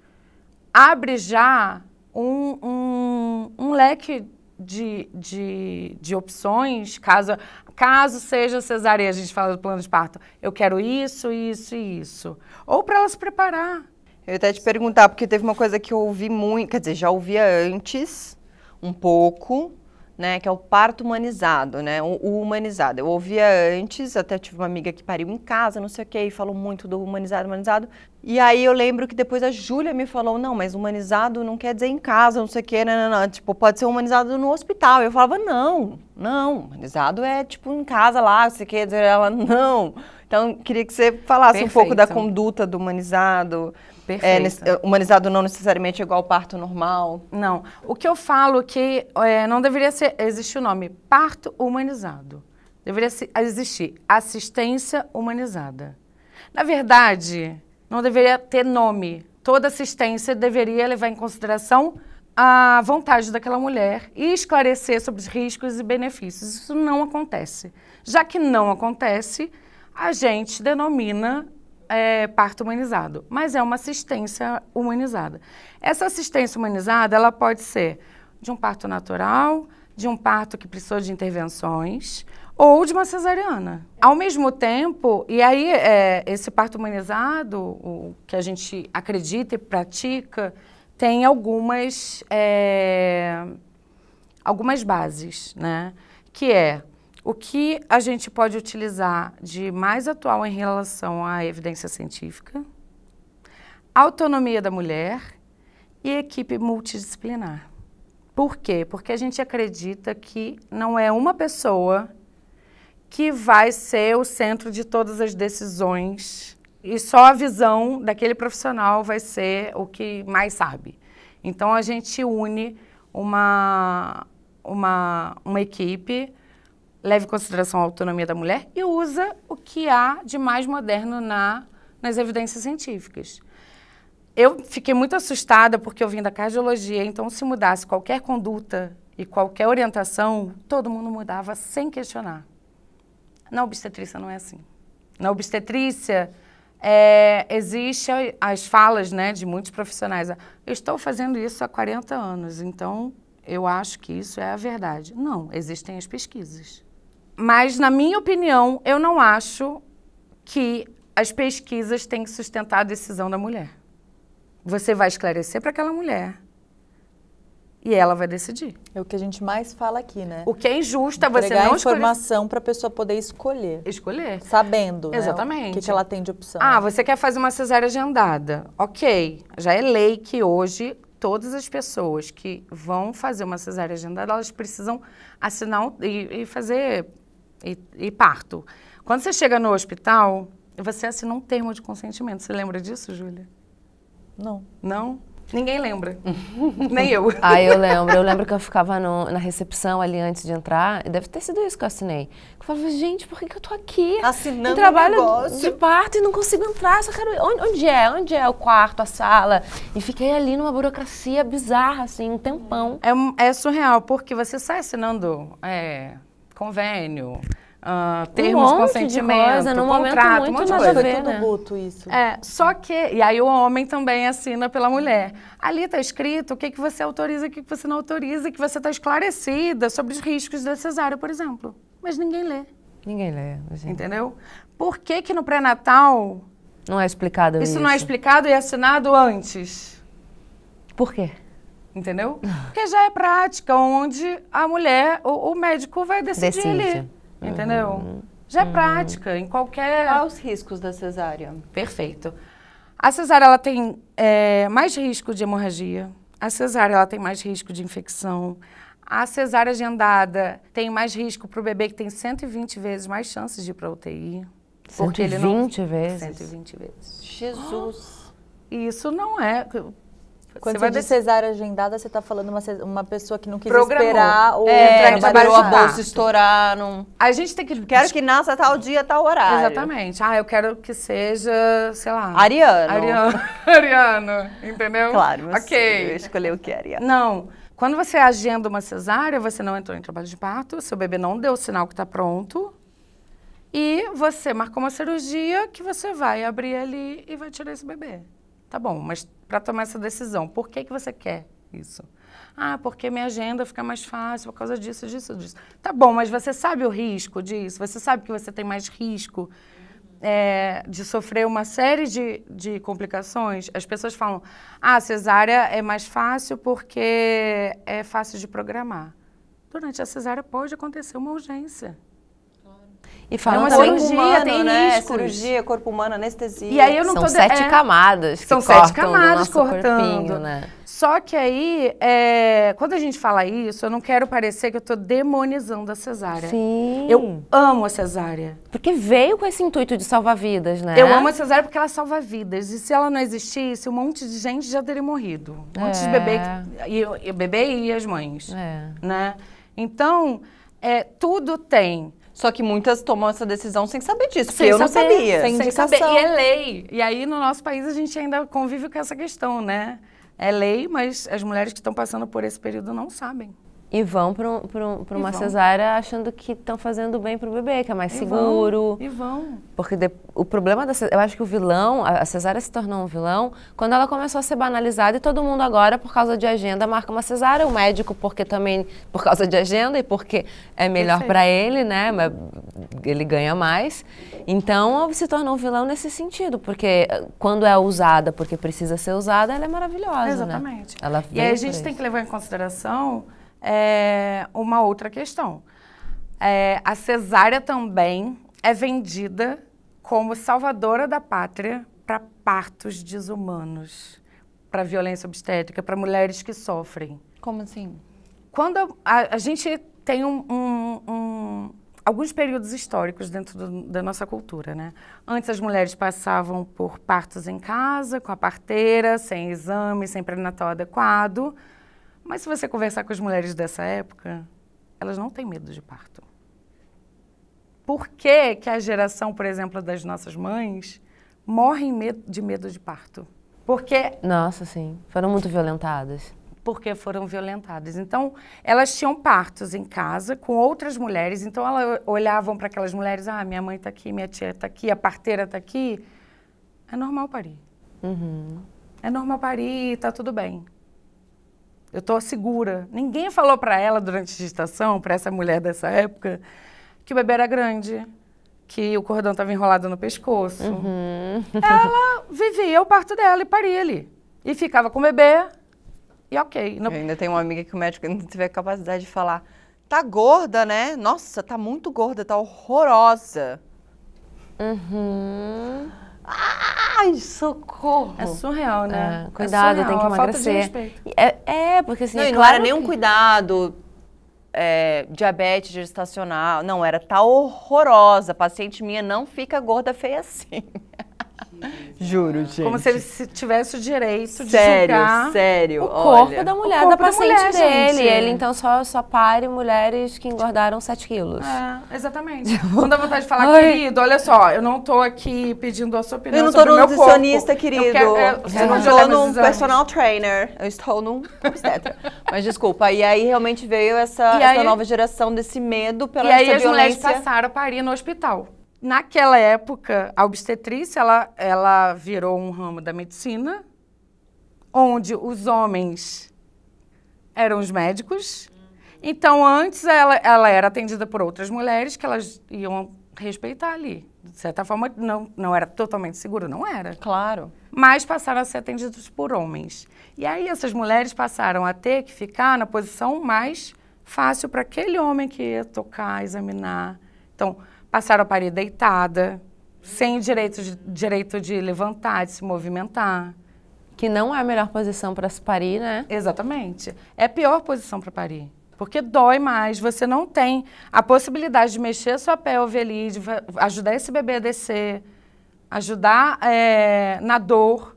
abre já um leque de opções, caso seja cesárea, a gente fala do plano de parto, eu quero isso, isso e isso. Ou para ela se preparar. Eu ia até te perguntar, porque teve uma coisa que eu ouvi muito, quer dizer, já ouvia antes, um pouco, né, que é o parto humanizado, né, o humanizado. Eu ouvia antes, até tive uma amiga que pariu em casa, não sei o que, e falou muito do humanizado. E aí eu lembro que depois a Júlia me falou, não, mas humanizado não quer dizer em casa, não sei o que, não. Tipo, pode ser humanizado no hospital. Eu falava, não, humanizado é tipo em casa lá, não sei o que, ela, não. Então, queria que você falasse um pouco da conduta do humanizado. Humanizado não necessariamente é igual ao parto normal. Não. O que eu falo que não deveria existir o nome parto humanizado. Deveria existir assistência humanizada. Na verdade, não deveria ter nome. Toda assistência deveria levar em consideração a vontade daquela mulher e esclarecer sobre os riscos e benefícios. Isso não acontece. Já que não acontece, a gente denomina parto humanizado, mas é uma assistência humanizada. Essa assistência humanizada, ela pode ser de um parto natural, de um parto que precisou de intervenções ou de uma cesariana. Ao mesmo tempo, e aí esse parto humanizado, o que a gente acredita e pratica, tem algumas bases, né? Que é o que a gente pode utilizar de mais atual em relação à evidência científica, autonomia da mulher e equipe multidisciplinar. Por quê? Porque a gente acredita que não é uma pessoa que vai ser o centro de todas as decisões e só a visão daquele profissional vai ser o que mais sabe. Então, a gente une uma equipe, leva em consideração a autonomia da mulher e usa o que há de mais moderno nas evidências científicas. Eu fiquei muito assustada porque eu vim da cardiologia, então se mudasse qualquer conduta e qualquer orientação, todo mundo mudava sem questionar. Na obstetrícia não é assim. Na obstetrícia, existe as falas, né, de muitos profissionais. Eu estou fazendo isso há 40 anos, então eu acho que isso é a verdade. Não, existem as pesquisas. Mas, na minha opinião, eu não acho que as pesquisas têm que sustentar a decisão da mulher. Você vai esclarecer para aquela mulher e ela vai decidir. É o que a gente mais fala aqui, né? O que é injusto é você entregar não informação para a pessoa poder escolher. Escolher. Sabendo, exatamente, né, o que ela tem de opção. Ah, você quer fazer uma cesárea agendada. Ok, já é lei que hoje todas as pessoas que vão fazer uma cesárea agendada, elas precisam assinar e fazer e parto. Quando você chega no hospital, você assina um termo de consentimento. Você lembra disso, Júlia? Não. Não? Ninguém lembra. Nem eu. Ah, eu lembro. Eu lembro que eu ficava na recepção ali antes de entrar. Deve ter sido isso que eu assinei. Eu falava, gente, por que eu tô aqui? Assinando eu trabalho negócio. de parto e não consigo entrar. Só quero... Onde é o quarto, a sala? E fiquei ali numa burocracia bizarra, assim, um tempão. É surreal, porque você sai assinando convênio, termos de consentimento, coisa, num contrato, momento um monte de muito coisa. nada a ver, Tudo né? buto isso. Só que, e aí o homem também assina pela mulher. Ali está escrito o que você autoriza e o que você não autoriza, que você está esclarecida sobre os riscos da cesárea, por exemplo. Mas ninguém lê. Ninguém lê, gente. Entendeu? Por que no pré-natal Não é explicado isso. isso não é explicado e assinado antes? Por quê? Entendeu? Porque já é prática, onde a mulher, o médico vai decidir ali. Entendeu? Já é prática, em qualquer... Quais os riscos da cesárea? Perfeito. A cesárea, ela tem mais risco de hemorragia. A cesárea, ela tem mais risco de infecção. A cesárea agendada tem mais risco para o bebê, que tem 120 vezes mais chances de ir para a UTI. 120 vezes? 120 vezes. Jesus. E isso não é... Quando você diz cesárea agendada, você está falando uma pessoa que não quis Programou. esperar ou Esperou a de bolsa parto. estourar. Não... A gente tem que... Quero que nasça tal dia, tal horário. Exatamente. Eu quero que seja, sei lá... Ariano, entendeu? Claro, mas ok. eu escolhi o que era. Não. Quando você agenda uma cesárea, você não entrou em trabalho de parto, seu bebê não deu o sinal que está pronto, e você marcou uma cirurgia que você vai abrir ali e vai tirar esse bebê. Tá bom, mas para tomar essa decisão, por que você quer isso? Ah, porque minha agenda fica mais fácil por causa disso. Tá bom, mas você sabe o risco disso? Você sabe que você tem mais risco de sofrer uma série de complicações? As pessoas falam, cesárea é mais fácil porque é fácil de programar. Durante a cesárea pode acontecer uma urgência. E falam uma também cirurgia, humano, tem né? riscos. Cirurgia, corpo humano, anestesia. E aí eu não São tô 7 camadas que São cortam 7 camadas do nosso cortando. corpinho, né? Só que aí, quando a gente fala isso, eu não quero parecer que eu tô demonizando a cesárea. Sim. Eu amo a cesárea. Porque veio com esse intuito de salvar vidas, né? Eu amo a cesárea porque ela salva vidas. E se ela não existisse, um monte de gente já teria morrido. Um monte de bebê, e o bebê e as mães. Né? Então, tudo tem. Só que muitas tomam essa decisão sem saber disso, porque Sem eu não saber, sabia. sem sem indicação. saber. E é lei. E aí, no nosso país, a gente ainda convive com essa questão, né? É lei, mas as mulheres que estão passando por esse período não sabem. E vão para uma cesárea achando que estão fazendo bem para o bebê, que é mais seguro. E vão. Porque o problema da cesárea, eu acho que o vilão, a cesárea se tornou um vilão quando ela começou a ser banalizada e todo mundo agora, por causa de agenda, marca uma cesárea. O médico, porque também, por causa de agenda e porque é melhor para ele, né? Ele ganha mais. Então, se tornou um vilão nesse sentido, porque quando é usada porque precisa ser usada, ela é maravilhosa, Exatamente. né? Ela E aí a veio gente por tem isso. que levar em consideração uma outra questão. A cesárea também é vendida como salvadora da pátria para partos desumanos, para violência obstétrica, para mulheres que sofrem. Como assim? Quando a gente tem alguns períodos históricos dentro da nossa cultura, né? Antes as mulheres passavam por partos em casa, com a parteira, sem exame, sem pré-natal adequado. Mas se você conversar com as mulheres dessa época, elas não têm medo de parto. Por que que a geração, por exemplo, das nossas mães morre de medo de parto? Nossa, sim. Foram muito violentadas. Porque foram violentadas. Então, elas tinham partos em casa com outras mulheres. Então, elas olhavam para aquelas mulheres, minha mãe está aqui, minha tia está aqui, a parteira está aqui. É normal parir. É normal parir, está tudo bem. Eu estou segura. Ninguém falou para ela durante a gestação, para essa mulher dessa época, que o bebê era grande, que o cordão estava enrolado no pescoço. Ela vivia o parto dela e paria ali. E ficava com o bebê e ok. Eu ainda tenho uma amiga que o médico não teve a capacidade de falar, tá gorda, né? Nossa, tá muito gorda, tá horrorosa. Ai, socorro. É surreal, né? Cuidado, surreal, tem que a falta de emagrecer. respeito. Porque assim, Não, e não claro era nenhum cuidado, diabetes gestacional. Não, era tá horrorosa. A paciente minha não fica gorda feia assim. Juro, gente. Como se ele tivesse o direito de julgar Sério, o corpo olha. da mulher, corpo da da paciente mulher, dele. gente. Ele, então, só pare mulheres que engordaram 7 quilos. Exatamente. Não dá vontade de falar, querido, olha só, eu não tô aqui pedindo a sua opinião Eu não sobre tô o meu num corpo. nutricionista, querido. Eu não tô num personal trainer. Eu estou num obstetra. Mas desculpa, e aí realmente veio essa nova geração desse medo pela essa violência. E aí as mulheres passaram a parir no hospital. Naquela época, a obstetrícia, ela virou um ramo da medicina, onde os homens eram os médicos. Então, antes, ela era atendida por outras mulheres que elas iam respeitar ali. De certa forma, não era totalmente seguro, não era. Claro. Mas passaram a ser atendidas por homens. E aí, essas mulheres passaram a ter que ficar na posição mais fácil para aquele homem que ia tocar, examinar. Então, passaram a parir deitada, sem direito de levantar, de se movimentar. Que não é a melhor posição para se parir, né? Exatamente. É a pior posição para parir. Porque dói mais, você não tem a possibilidade de mexer a sua pelve ali, de ajudar esse bebê a descer, ajudar na dor.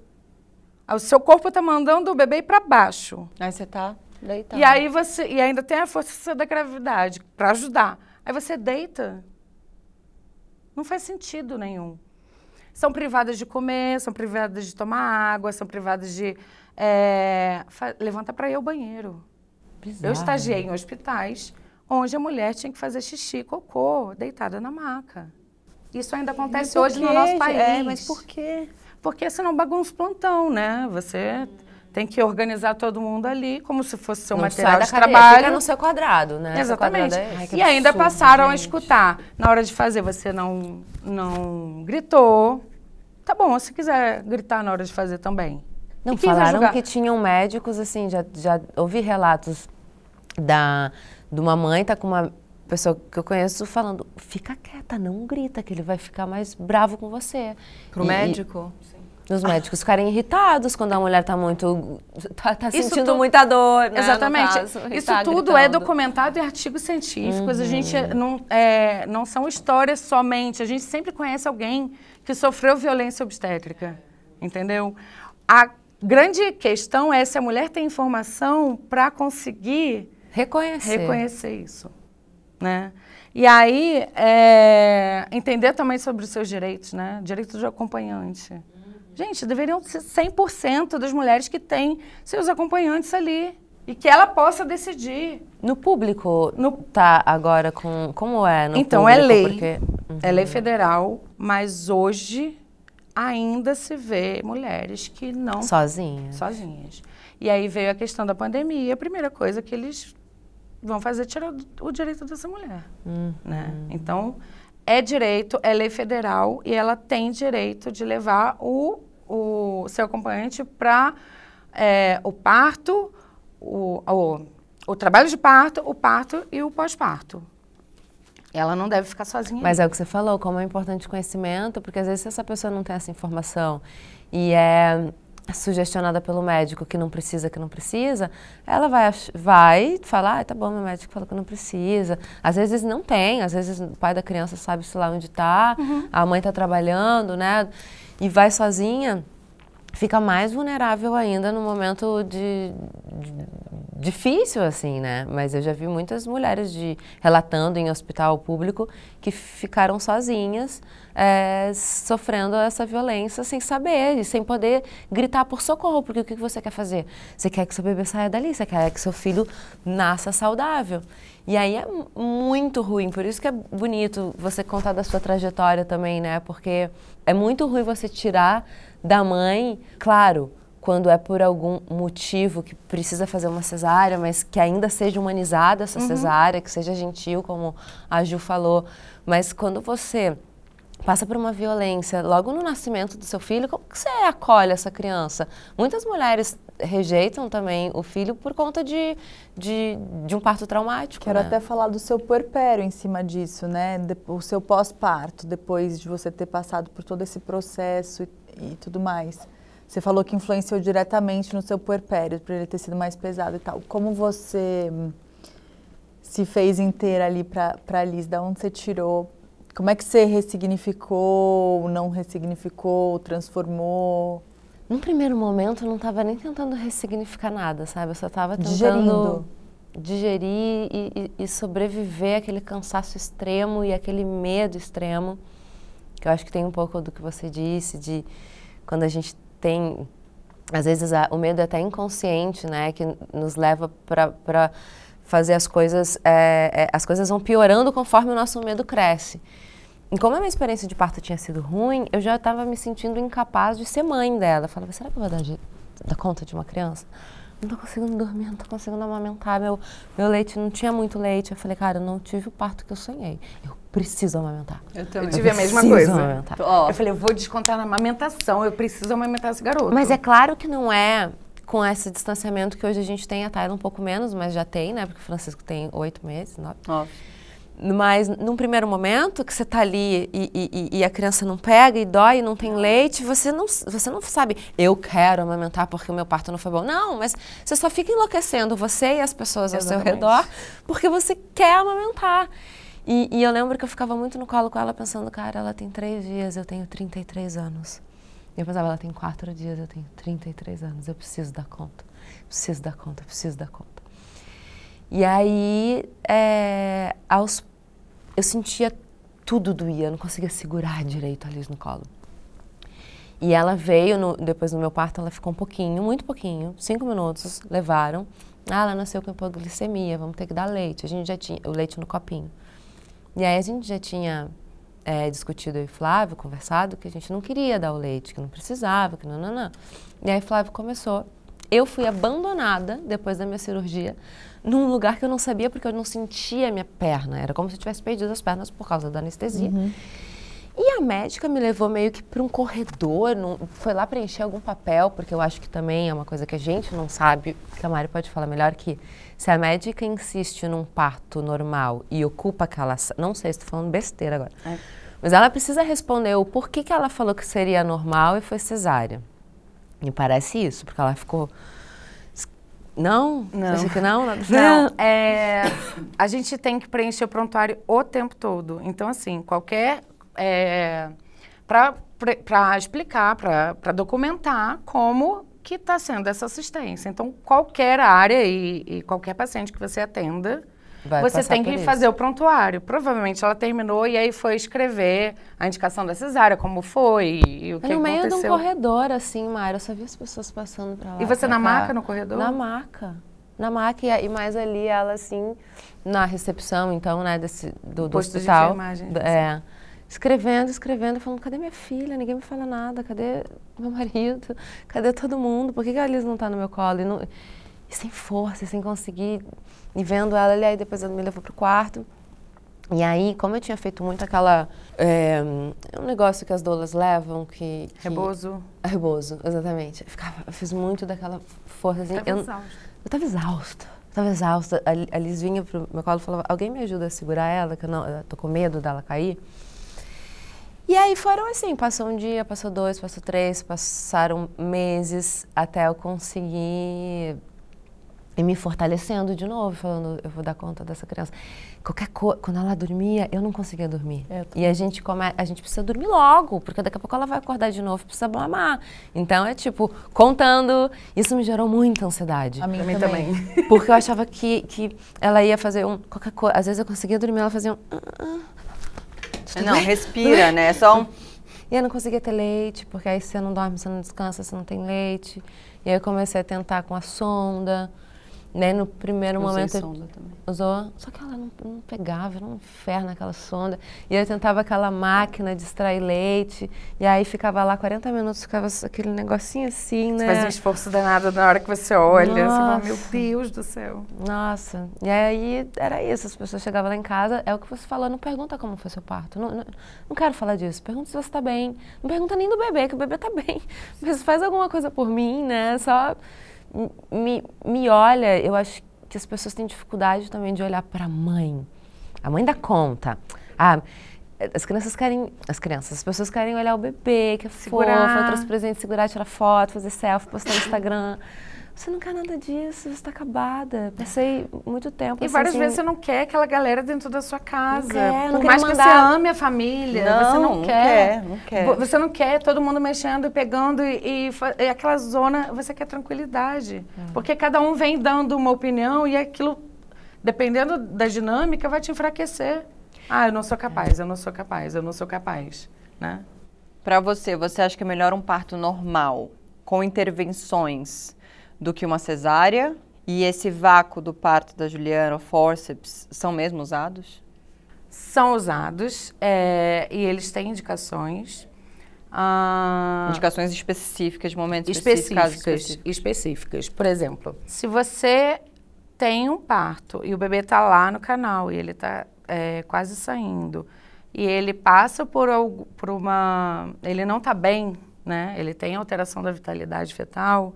O seu corpo está mandando o bebê ir para baixo. Aí você tá deitado. E aí e ainda tem a força da gravidade para ajudar. Aí você deita. Não faz sentido nenhum. São privadas de comer, são privadas de tomar água, são privadas de levantar para ir ao banheiro. Bizarro. Eu estagiei em hospitais onde a mulher tinha que fazer xixi, cocô, deitada na maca. Isso ainda acontece hoje no nosso país. Mas por quê? Porque senão bagunça o plantão, né? Você tem que organizar todo mundo ali como se fosse seu material de trabalho. Fica no seu quadrado, né? Exatamente. Ai, e ainda absurdo, passaram a gente. escutar. Na hora de fazer, você não gritou. Tá bom, se quiser gritar na hora de fazer também. Não, E quem vai falaram julgar? que tinham médicos, assim, já ouvi relatos de uma mãe tá com uma pessoa que eu conheço falando, fica quieta, não grita, que ele vai ficar mais bravo com você. Pro médico? Os médicos ficarem irritados quando a mulher tá muito... tá Isso sentindo muita dor, né? Exatamente. no caso, e Isso tá tudo é gritando. documentado em artigos científicos. A gente não são histórias somente. A gente sempre conhece alguém que sofreu violência obstétrica. Entendeu? A grande questão é se a mulher tem informação para conseguir Reconhecer. reconhecer isso, né? E aí, entender também sobre os seus direitos, né? Direito de acompanhante. Gente, deveriam ser 100% das mulheres que têm seus acompanhantes ali. E que ela possa decidir. No público, tá agora com... Como é no então, público? É lei. Porque... É lei federal, mas hoje ainda se vê mulheres que não... Sozinhas. E aí veio a questão da pandemia. A primeira coisa que eles vão fazer é tirar o direito dessa mulher. Né? Então, é direito, é lei federal e ela tem direito de levar o seu acompanhante para o parto, o trabalho de parto, o parto e o pós-parto. Ela não deve ficar sozinha. Mas é o que você falou, como é importante o conhecimento, porque às vezes se essa pessoa não tem essa informação e é sugestionada pelo médico que não precisa, ela vai falar, tá bom, meu médico falou que não precisa. Às vezes não tem, às vezes o pai da criança sabe-se lá onde tá, a mãe tá trabalhando, né, e vai sozinha, fica mais vulnerável ainda no momento difícil, assim, né? Mas eu já vi muitas mulheres relatando em hospital público que ficaram sozinhas, sofrendo essa violência sem saber e sem poder gritar por socorro, porque o que você quer fazer? Você quer que seu bebê saia dali, você quer que seu filho nasça saudável. E aí é muito ruim, por isso que é bonito você contar da sua trajetória também, né? Porque é muito ruim você tirar da mãe, claro, quando é por algum motivo que precisa fazer uma cesárea, mas que ainda seja humanizada essa cesárea, que seja gentil, como a Ju falou. Mas quando você passa por uma violência logo no nascimento do seu filho, como que você acolhe essa criança? Muitas mulheres rejeitam também o filho por conta de um parto traumático. Quero até falar do seu puerpério em cima disso, né? O seu pós-parto, depois de você ter passado por todo esse processo e tudo mais. Você falou que influenciou diretamente no seu puerpério, por ele ter sido mais pesado e tal. Como você se fez inteira ali pra Liz? Da onde você tirou? Como é que você ressignificou, não ressignificou, transformou? Num primeiro momento, eu não estava nem tentando ressignificar nada, sabe? Eu só estava tentando digerir e sobreviver àquele cansaço extremo e aquele medo extremo. Que eu acho que tem um pouco do que você disse, de quando a gente tem, às vezes o medo é até inconsciente, né, que nos leva para fazer as coisas vão piorando conforme o nosso medo cresce. E como a minha experiência de parto tinha sido ruim, eu já estava me sentindo incapaz de ser mãe dela. Eu falava, será que eu vou dar conta de uma criança? Não tô conseguindo dormir, não tô conseguindo amamentar, meu leite, não tinha muito leite. Eu falei, cara, eu não tive o parto que eu sonhei. Eu preciso amamentar. Eu também. Eu tive a mesma coisa. Amamentar. Eu falei, eu vou descontar na amamentação, eu preciso amamentar esse garoto. Mas é claro que não é com esse distanciamento que hoje a gente tem, a Tayla um pouco menos, mas já tem, né? Porque o Francisco tem 8 meses, 9. Mas num primeiro momento que você tá ali e a criança não pega e dói e não tem leite, você não sabe, eu quero amamentar porque o meu parto não foi bom. Não, mas você só fica enlouquecendo, você e as pessoas ao seu redor, porque você quer amamentar. E eu lembro que eu ficava muito no colo com ela pensando, cara, ela tem 3 dias, eu tenho 33 anos. E eu pensava, ela tem 4 dias, eu tenho 33 anos, eu preciso dar conta. Preciso dar conta. E aí, eu sentia tudo doía, eu não conseguia segurar direito a Liz no colo. E ela veio, depois do meu parto, ela ficou muito pouquinho, 5 minutos, levaram. Ela nasceu com hipoglicemia, vamos ter que dar leite. A gente já tinha o leite no copinho. E aí a gente já tinha discutido eu e Flávio, conversado, que a gente não queria dar o leite, que não precisava, que não. E aí Flávio começou. Eu fui abandonada, depois da minha cirurgia, num lugar que eu não sabia, porque eu não sentia a minha perna. Era como se eu tivesse perdido as pernas por causa da anestesia. E a médica me levou meio que para um corredor, foi lá preencher algum papel, porque eu acho que também é uma coisa que a gente não sabe, que a Mari pode falar melhor, que se a médica insiste num parto normal e ocupa aquela... Não sei se estou falando besteira agora. Mas ela precisa responder o porquê que ela falou que seria normal e foi cesárea. Me parece isso, porque ela ficou... Não? Você acha que não? Não, a gente tem que preencher o prontuário o tempo todo. Então, assim, qualquer... para explicar, para documentar como que está sendo essa assistência. Então, qualquer área e qualquer paciente que você atenda, você passar tem por que isso. fazer o prontuário. Provavelmente ela terminou e aí foi escrever a indicação da cesárea, como foi e o que No meio de um aconteceu. corredor, assim, Mayra, eu só vi as pessoas passando pra lá. E você pra na cá. maca, no corredor? Na maca. Na maca e mais ali, ela assim, na recepção, então, né, do Posto de hospital. enfermagem. Escrevendo, falando, cadê minha filha? Ninguém me fala nada, cadê meu marido? Cadê todo mundo? Por que a Alice não tá no meu colo? E sem força, sem conseguir, e vendo ela ali, aí depois ela me levou pro quarto. E aí, como eu tinha feito muito aquela, um negócio que as doulas levam, que... Rebozo. Rebozo, exatamente. Eu fiz muito daquela força, assim. Eu tava exausta. A Liz vinha pro meu colo e falava, alguém me ajuda a segurar ela, que eu tô com medo dela cair. E aí foram assim, passou um dia, passou 2, passou 3, passaram meses até eu conseguir ir me fortalecendo de novo, falando, eu vou dar conta dessa criança. Qualquer coisa, quando ela dormia, eu não conseguia dormir. E a gente precisa dormir logo, porque daqui a pouco ela vai acordar de novo e precisa mamar. Então é tipo, contando, isso me gerou muita ansiedade. A mim também. Porque eu achava que ela ia fazer qualquer coisa, às vezes eu conseguia dormir, ela fazia Não, respira, né? Só um... E eu não conseguia ter leite, porque aí você não dorme, você não descansa, você não tem leite. E aí eu comecei a tentar com a sonda. Né, no primeiro momento sonda também. Usou, só que ela não pegava, era um inferno aquela sonda. E eu tentava aquela máquina de extrair leite, e aí ficava lá 40 minutos, ficava aquele negocinho assim, né? Você faz um esforço danado na hora que você olha, Nossa. você fala, meu Deus do céu. Nossa, e aí era isso, as pessoas chegavam lá em casa, é o que você falou, não pergunta como foi seu parto, não quero falar disso, pergunta se você tá bem, não pergunta nem do bebê, que o bebê tá bem, mas faz alguma coisa por mim, né, só... Me olha, eu acho que as pessoas têm dificuldade também de olhar para a mãe dá conta. As pessoas querem olhar o bebê, que é Segurar. fofo, outras presentes, segurar, tirar foto, fazer selfie, postar no Instagram. Você não quer nada disso, você está acabada. Passei muito tempo E assim, várias vezes você não quer aquela galera dentro da sua casa. Não Por quer mais que mandar. você ame a família, você não quer. Não quer. Você não quer todo mundo mexendo e pegando e aquela zona, você quer tranquilidade. Porque cada um vem dando uma opinião e aquilo, dependendo da dinâmica, vai te enfraquecer. Eu não sou capaz, eu não sou capaz, né? Pra você acha que é melhor um parto normal, com intervenções, do que uma cesárea? E esse vácuo do parto da Juliana, o forceps, são mesmo usados? São usados e eles têm indicações. Indicações específicas, de momentos específicos, casos específicos. Específicas. Por exemplo, se você tem um parto e o bebê está lá no canal e ele está quase saindo e ele passa por uma... Ele não está bem, né? Ele tem alteração da vitalidade fetal.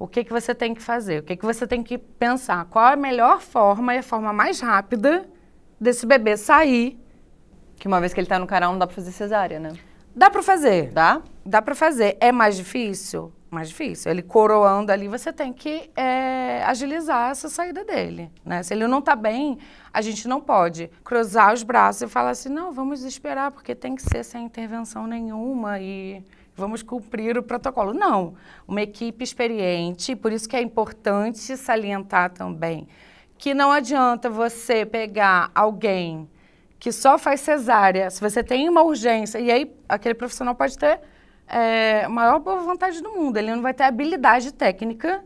O que você tem que fazer? O que você tem que pensar? Qual é a melhor forma e a forma mais rápida desse bebê sair? Que uma vez que ele está no canal, não dá para fazer cesárea, né? Dá para fazer. Dá? Dá para fazer. É mais difícil? Mais difícil. Ele coroando ali, você tem que agilizar essa saída dele, né? Se ele não está bem, a gente não pode cruzar os braços e falar assim, não, vamos esperar, porque tem que ser sem intervenção nenhuma e... vamos cumprir o protocolo. Não, uma equipe experiente, por isso que é importante salientar também que não adianta você pegar alguém que só faz cesárea, se você tem uma urgência, e aí aquele profissional pode ter a maior boa vontade do mundo, ele não vai ter habilidade técnica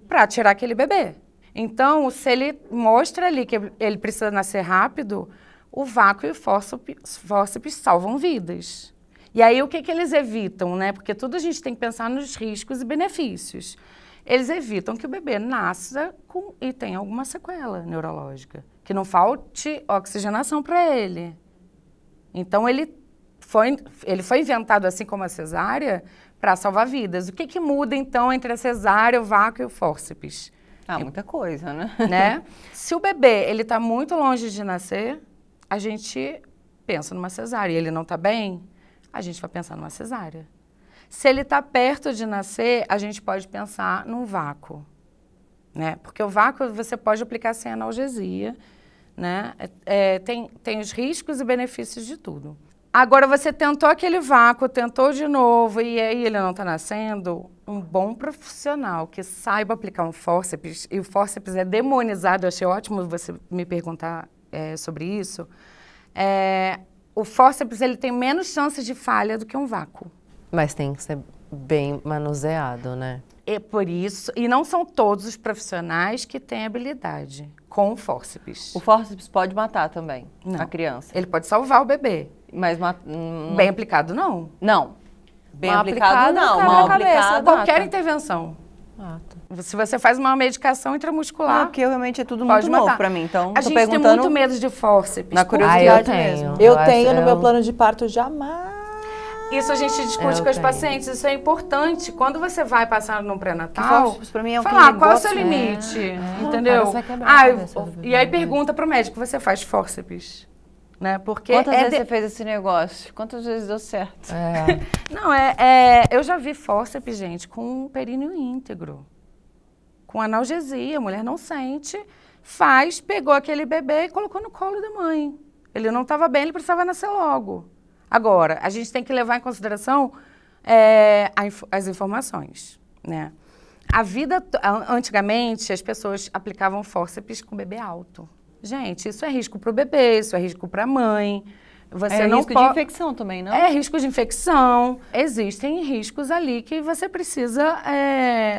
para tirar aquele bebê. Então, se ele mostra ali que ele precisa nascer rápido, o vácuo e o fórceps salvam vidas. E aí, o que eles evitam, né? Porque tudo a gente tem que pensar nos riscos e benefícios. Eles evitam que o bebê nasça e tenha alguma sequela neurológica, que não falte oxigenação para ele. Então, ele foi inventado, assim como a cesárea, para salvar vidas. O que muda, então, entre a cesárea, o vácuo e o fórceps? Muita coisa, né? Se o bebê está muito longe de nascer, a gente pensa numa cesárea. E ele não está bem, a gente vai pensar numa cesárea. Se ele está perto de nascer, a gente pode pensar num vácuo, né? Porque o vácuo você pode aplicar sem analgesia, né? Tem os riscos e benefícios de tudo. Agora, você tentou aquele vácuo, tentou de novo, e aí ele não está nascendo, um bom profissional que saiba aplicar um fórceps, e o fórceps é demonizado, eu achei ótimo você me perguntar sobre isso, o fórceps ele tem menos chances de falha do que um vácuo. Mas tem que ser bem manuseado, né? É por isso, e não são todos os profissionais que têm habilidade com o fórceps. O fórceps pode matar também Não. a criança. Ele pode salvar o bebê. Mas Bem aplicado, não. não. Bem Mal aplicado, aplicado, não. cai Mal na cabeça, aplicado. Qualquer intervenção. Ah, tá. Se você faz uma medicação intramuscular, Porque realmente é tudo pode muito novo matar. pra mim, então A tô gente tem perguntando muito medo de fórceps. na Por curiosidade eu tenho. mesmo. Eu acho- tenho no meu eu- plano de parto jamais. Isso a gente discute Eu com os tenho. pacientes, isso é importante. Quando você vai passar no Que pré-natal, fórceps pra mim é um falar qual é o negócio- seu limite, Não, entendeu? cara, você vai quebrar a cabeça do E aí bebê. pergunta pro médico, você faz fórceps? Né? Porque Quantas vezes de- você fez esse negócio? Quantas vezes deu certo? É. Não, eu já vi fórceps, gente, com um períneo íntegro. Com analgesia, a mulher não sente, pegou aquele bebê e colocou no colo da mãe. Ele não estava bem, ele precisava nascer logo. Agora, a gente tem que levar em consideração as informações, né? Antigamente, as pessoas aplicavam fórceps com bebê alto. Gente, isso é risco para o bebê, isso é risco para a mãe. Você não risco de infecção também, não? É risco de infecção. Existem riscos ali que você precisa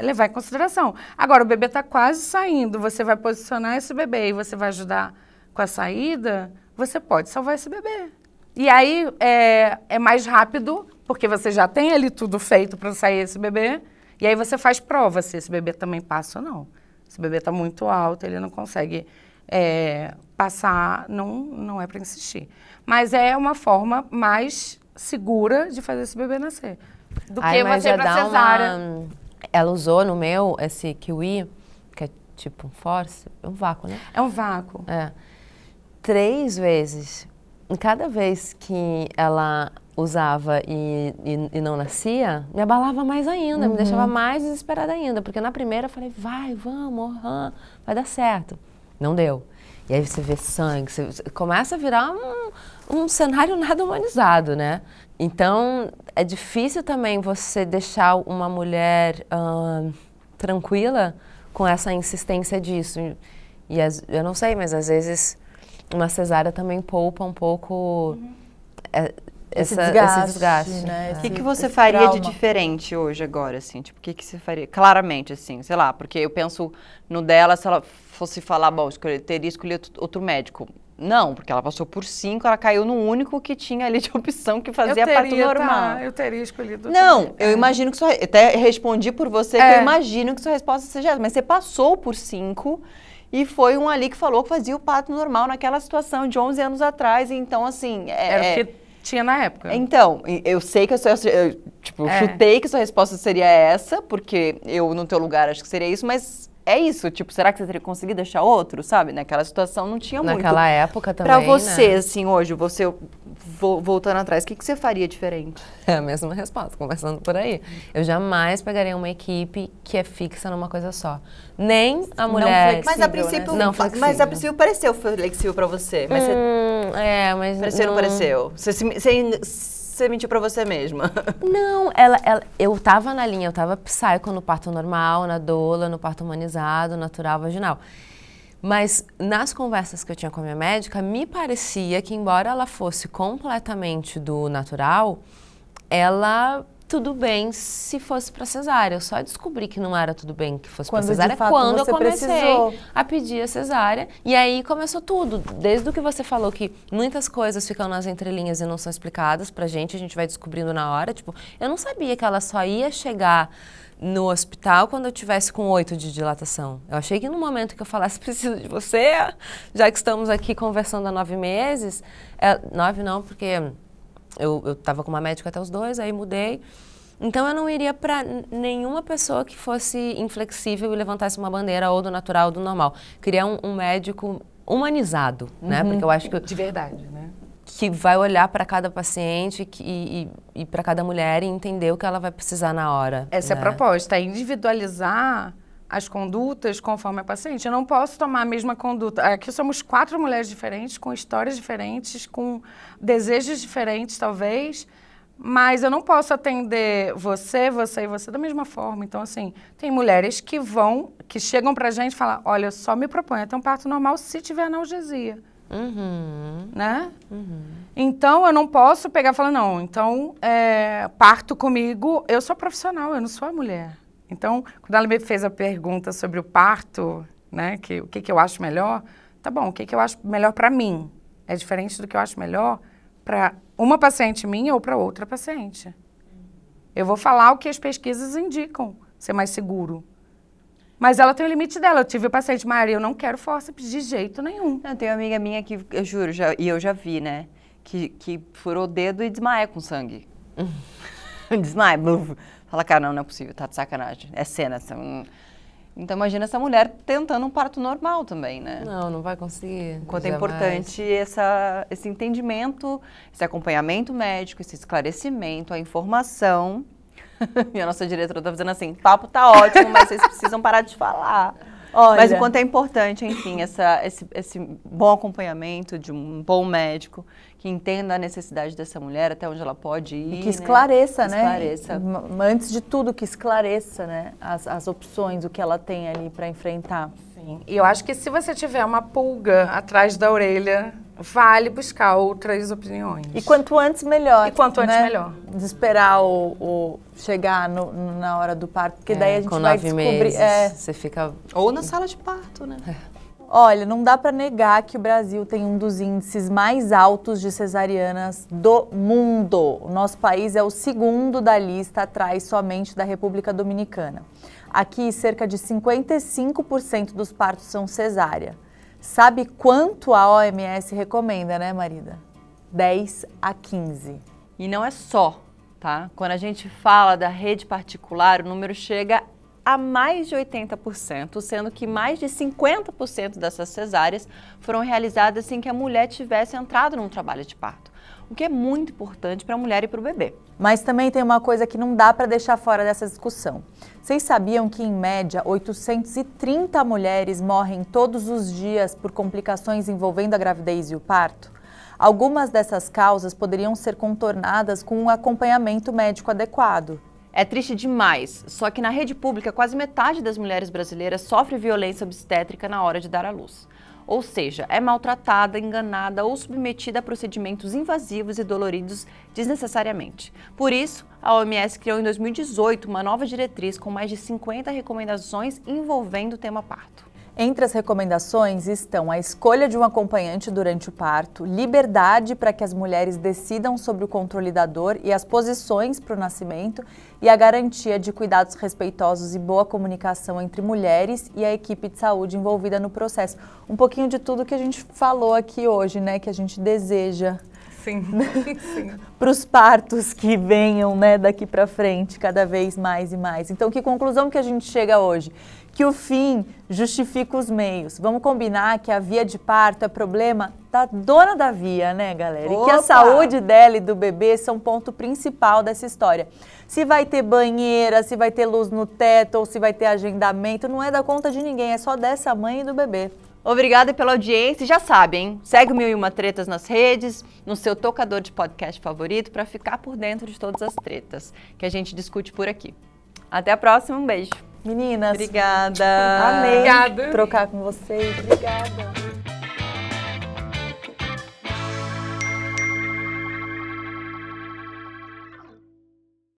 levar em consideração. Agora, o bebê está quase saindo, você vai posicionar esse bebê e você vai ajudar com a saída, você pode salvar esse bebê. E aí é mais rápido, porque você já tem ali tudo feito para sair esse bebê, e aí você faz prova se esse bebê também passa ou não. Se o bebê está muito alto, ele não consegue passar, não é para insistir. Mas é uma forma mais segura de fazer esse bebê nascer. Do que Mas você ir já pra dá cesárea. Ela usou no meu esse kiwi, que é tipo um force, um vácuo, né? É um vácuo. 3 vezes. Em cada vez que ela usava e não nascia, me abalava mais ainda, me deixava mais desesperada ainda. Porque na primeira eu falei, vamos, vai dar certo. Não deu. E aí você vê sangue, você começa a virar um cenário nada humanizado, né? Então, é difícil também você deixar uma mulher tranquila com essa insistência disso. Eu não sei, mas às vezes uma cesárea também poupa um pouco esse desgaste. né? O que Esse- você esse faria de trauma. diferente hoje, agora, assim? Tipo, o que você faria? Claramente, assim, sei lá, porque eu penso no dela, se ela fosse falar, bom, teria escolhido outro médico. Não, porque ela passou por 5, ela caiu no único que tinha ali de opção que fazia parto normal. Eu teria escolhido. Não, também. eu imagino que sua... Eu até respondi por você que eu imagino que sua resposta seja essa. Mas você passou por 5 e foi um ali que falou que fazia o parto normal naquela situação de 11 anos atrás. Então, assim... Era o que tinha na época. Então, eu sei que chutei que sua resposta seria essa, porque eu, no teu lugar, acho que seria isso, mas é isso. Tipo, será que você teria conseguido deixar outro, sabe? Naquela situação não tinha muito. Naquela época também, Pra você, né? assim, hoje, você voltando atrás, o que você faria diferente? É a mesma resposta, conversando por aí. Eu jamais pegaria uma equipe que é fixa numa coisa só. Nem a mulher... Mas a princípio, Não flexível. mas a princípio pareceu flexível pra você. Mas você mas pareceu ou não pareceu? Você mentiu pra você mesma. Não, eu tava na linha, eu tava psycho no parto normal, na doula, no parto humanizado, natural, vaginal. Mas nas conversas que eu tinha com a minha médica, me parecia que, embora ela fosse completamente do natural, ela tudo bem se fosse para cesárea. Eu só descobri que não era tudo bem que fosse para Quando, de cesárea fato, quando eu você comecei precisou. a pedir a cesárea. E aí começou tudo. Desde o que você falou que muitas coisas ficam nas entrelinhas e não são explicadas pra gente, a gente vai descobrindo na hora. Tipo, eu não sabia que ela só ia chegar no hospital quando eu tivesse com 8 de dilatação. Eu achei que no momento que eu falasse preciso de você, já que estamos aqui conversando há 9 meses, 9 não, porque eu tava com uma médica até os 2, aí mudei. Então eu não iria para nenhuma pessoa que fosse inflexível e levantasse uma bandeira ou do natural ou do normal. Queria um médico humanizado, né? Porque eu acho que De verdade, né? que vai olhar para cada paciente e para cada mulher e entender o que ela vai precisar na hora. Essa é a né? proposta, é individualizar as condutas conforme a paciente. Eu não posso tomar a mesma conduta. Aqui somos 4 mulheres diferentes, com histórias diferentes, com desejos diferentes, talvez, mas eu não posso atender você e você da mesma forma. Então, assim, tem mulheres que chegam pra gente e falam, olha, eu só me proponho a ter um parto normal se tiver analgesia. Né? Então, eu não posso pegar e falar, não, então, parto comigo, eu sou profissional, eu não sou a mulher. Então, quando ela me fez a pergunta sobre o parto, né, o que eu acho melhor, tá bom, o que eu acho melhor para mim é diferente do que eu acho melhor para uma paciente minha ou para outra paciente. Eu vou falar o que as pesquisas indicam ser mais seguro. Mas ela tem o limite dela. Eu tive o paciente, Maria, eu não quero fórceps de jeito nenhum. Eu tenho uma amiga minha que, eu juro, eu já vi, né, que furou o dedo e desmaia com sangue. Desmaia, bluf. Fala, cara, não é possível, tá de sacanagem. É cena. Então, imagina essa mulher tentando um parto normal também, né? Não vai conseguir. Quanto é importante esse entendimento, esse acompanhamento médico, esse esclarecimento, a informação. E a nossa diretora tá fazendo assim, papo tá ótimo, mas vocês precisam parar de falar. Olha. Mas o quanto é importante, enfim, esse bom acompanhamento de um bom médico que entenda a necessidade dessa mulher, até onde ela pode ir. E que esclareça, né? Esclareça. Antes de tudo, que esclareça, né? As opções, o que ela tem ali para enfrentar. Sim. E eu acho que se você tiver uma pulga atrás da orelha, vale buscar outras opiniões. E quanto antes, melhor. E quanto antes, melhor. De esperar o chegar na hora do parto, porque daí a gente com vai 9 descobrir... meses, você fica... Ou na sala de parto, né? Olha, não dá para negar que o Brasil tem um dos índices mais altos de cesarianas do mundo. O nosso país é o segundo da lista, atrás somente da República Dominicana. Aqui, cerca de 55% dos partos são cesárea. Sabe quanto a OMS recomenda, né, Marida? 10 a 15. E não é só, tá? Quando a gente fala da rede particular, o número chega a mais de 80%, sendo que mais de 50% dessas cesáreas foram realizadas sem que a mulher tivesse entrado num trabalho de parto, o que é muito importante para a mulher e para o bebê. Mas também tem uma coisa que não dá para deixar fora dessa discussão. Vocês sabiam que, em média, 830 mulheres morrem todos os dias por complicações envolvendo a gravidez e o parto? Algumas dessas causas poderiam ser contornadas com um acompanhamento médico adequado. É triste demais, só que na rede pública quase metade das mulheres brasileiras sofre violência obstétrica na hora de dar à luz. Ou seja, é maltratada, enganada ou submetida a procedimentos invasivos e doloridos desnecessariamente. Por isso, a OMS criou em 2018 uma nova diretriz com mais de 50 recomendações envolvendo o tema parto. Entre as recomendações estão a escolha de um acompanhante durante o parto, liberdade para que as mulheres decidam sobre o controle da dor e as posições para o nascimento e a garantia de cuidados respeitosos e boa comunicação entre mulheres e a equipe de saúde envolvida no processo. Um pouquinho de tudo que a gente falou aqui hoje, né, que a gente deseja. Sim, sim. Para os partos que venham, né, daqui para frente, cada vez mais e mais. Então, que conclusão que a gente chega hoje? Que o fim justifica os meios. Vamos combinar que a via de parto é problema da dona da via, né, galera? Opa! E que a saúde dela e do bebê são ponto principal dessa história. Se vai ter banheira, se vai ter luz no teto ou se vai ter agendamento, não é da conta de ninguém, é só dessa mãe e do bebê. Obrigada pela audiência e já sabe, hein? Segue o 1001 Tretas nas redes, no seu tocador de podcast favorito para ficar por dentro de todas as tretas que a gente discute por aqui. Até a próxima, um beijo. Meninas, Obrigada. amei Obrigada. trocar com vocês. Obrigada.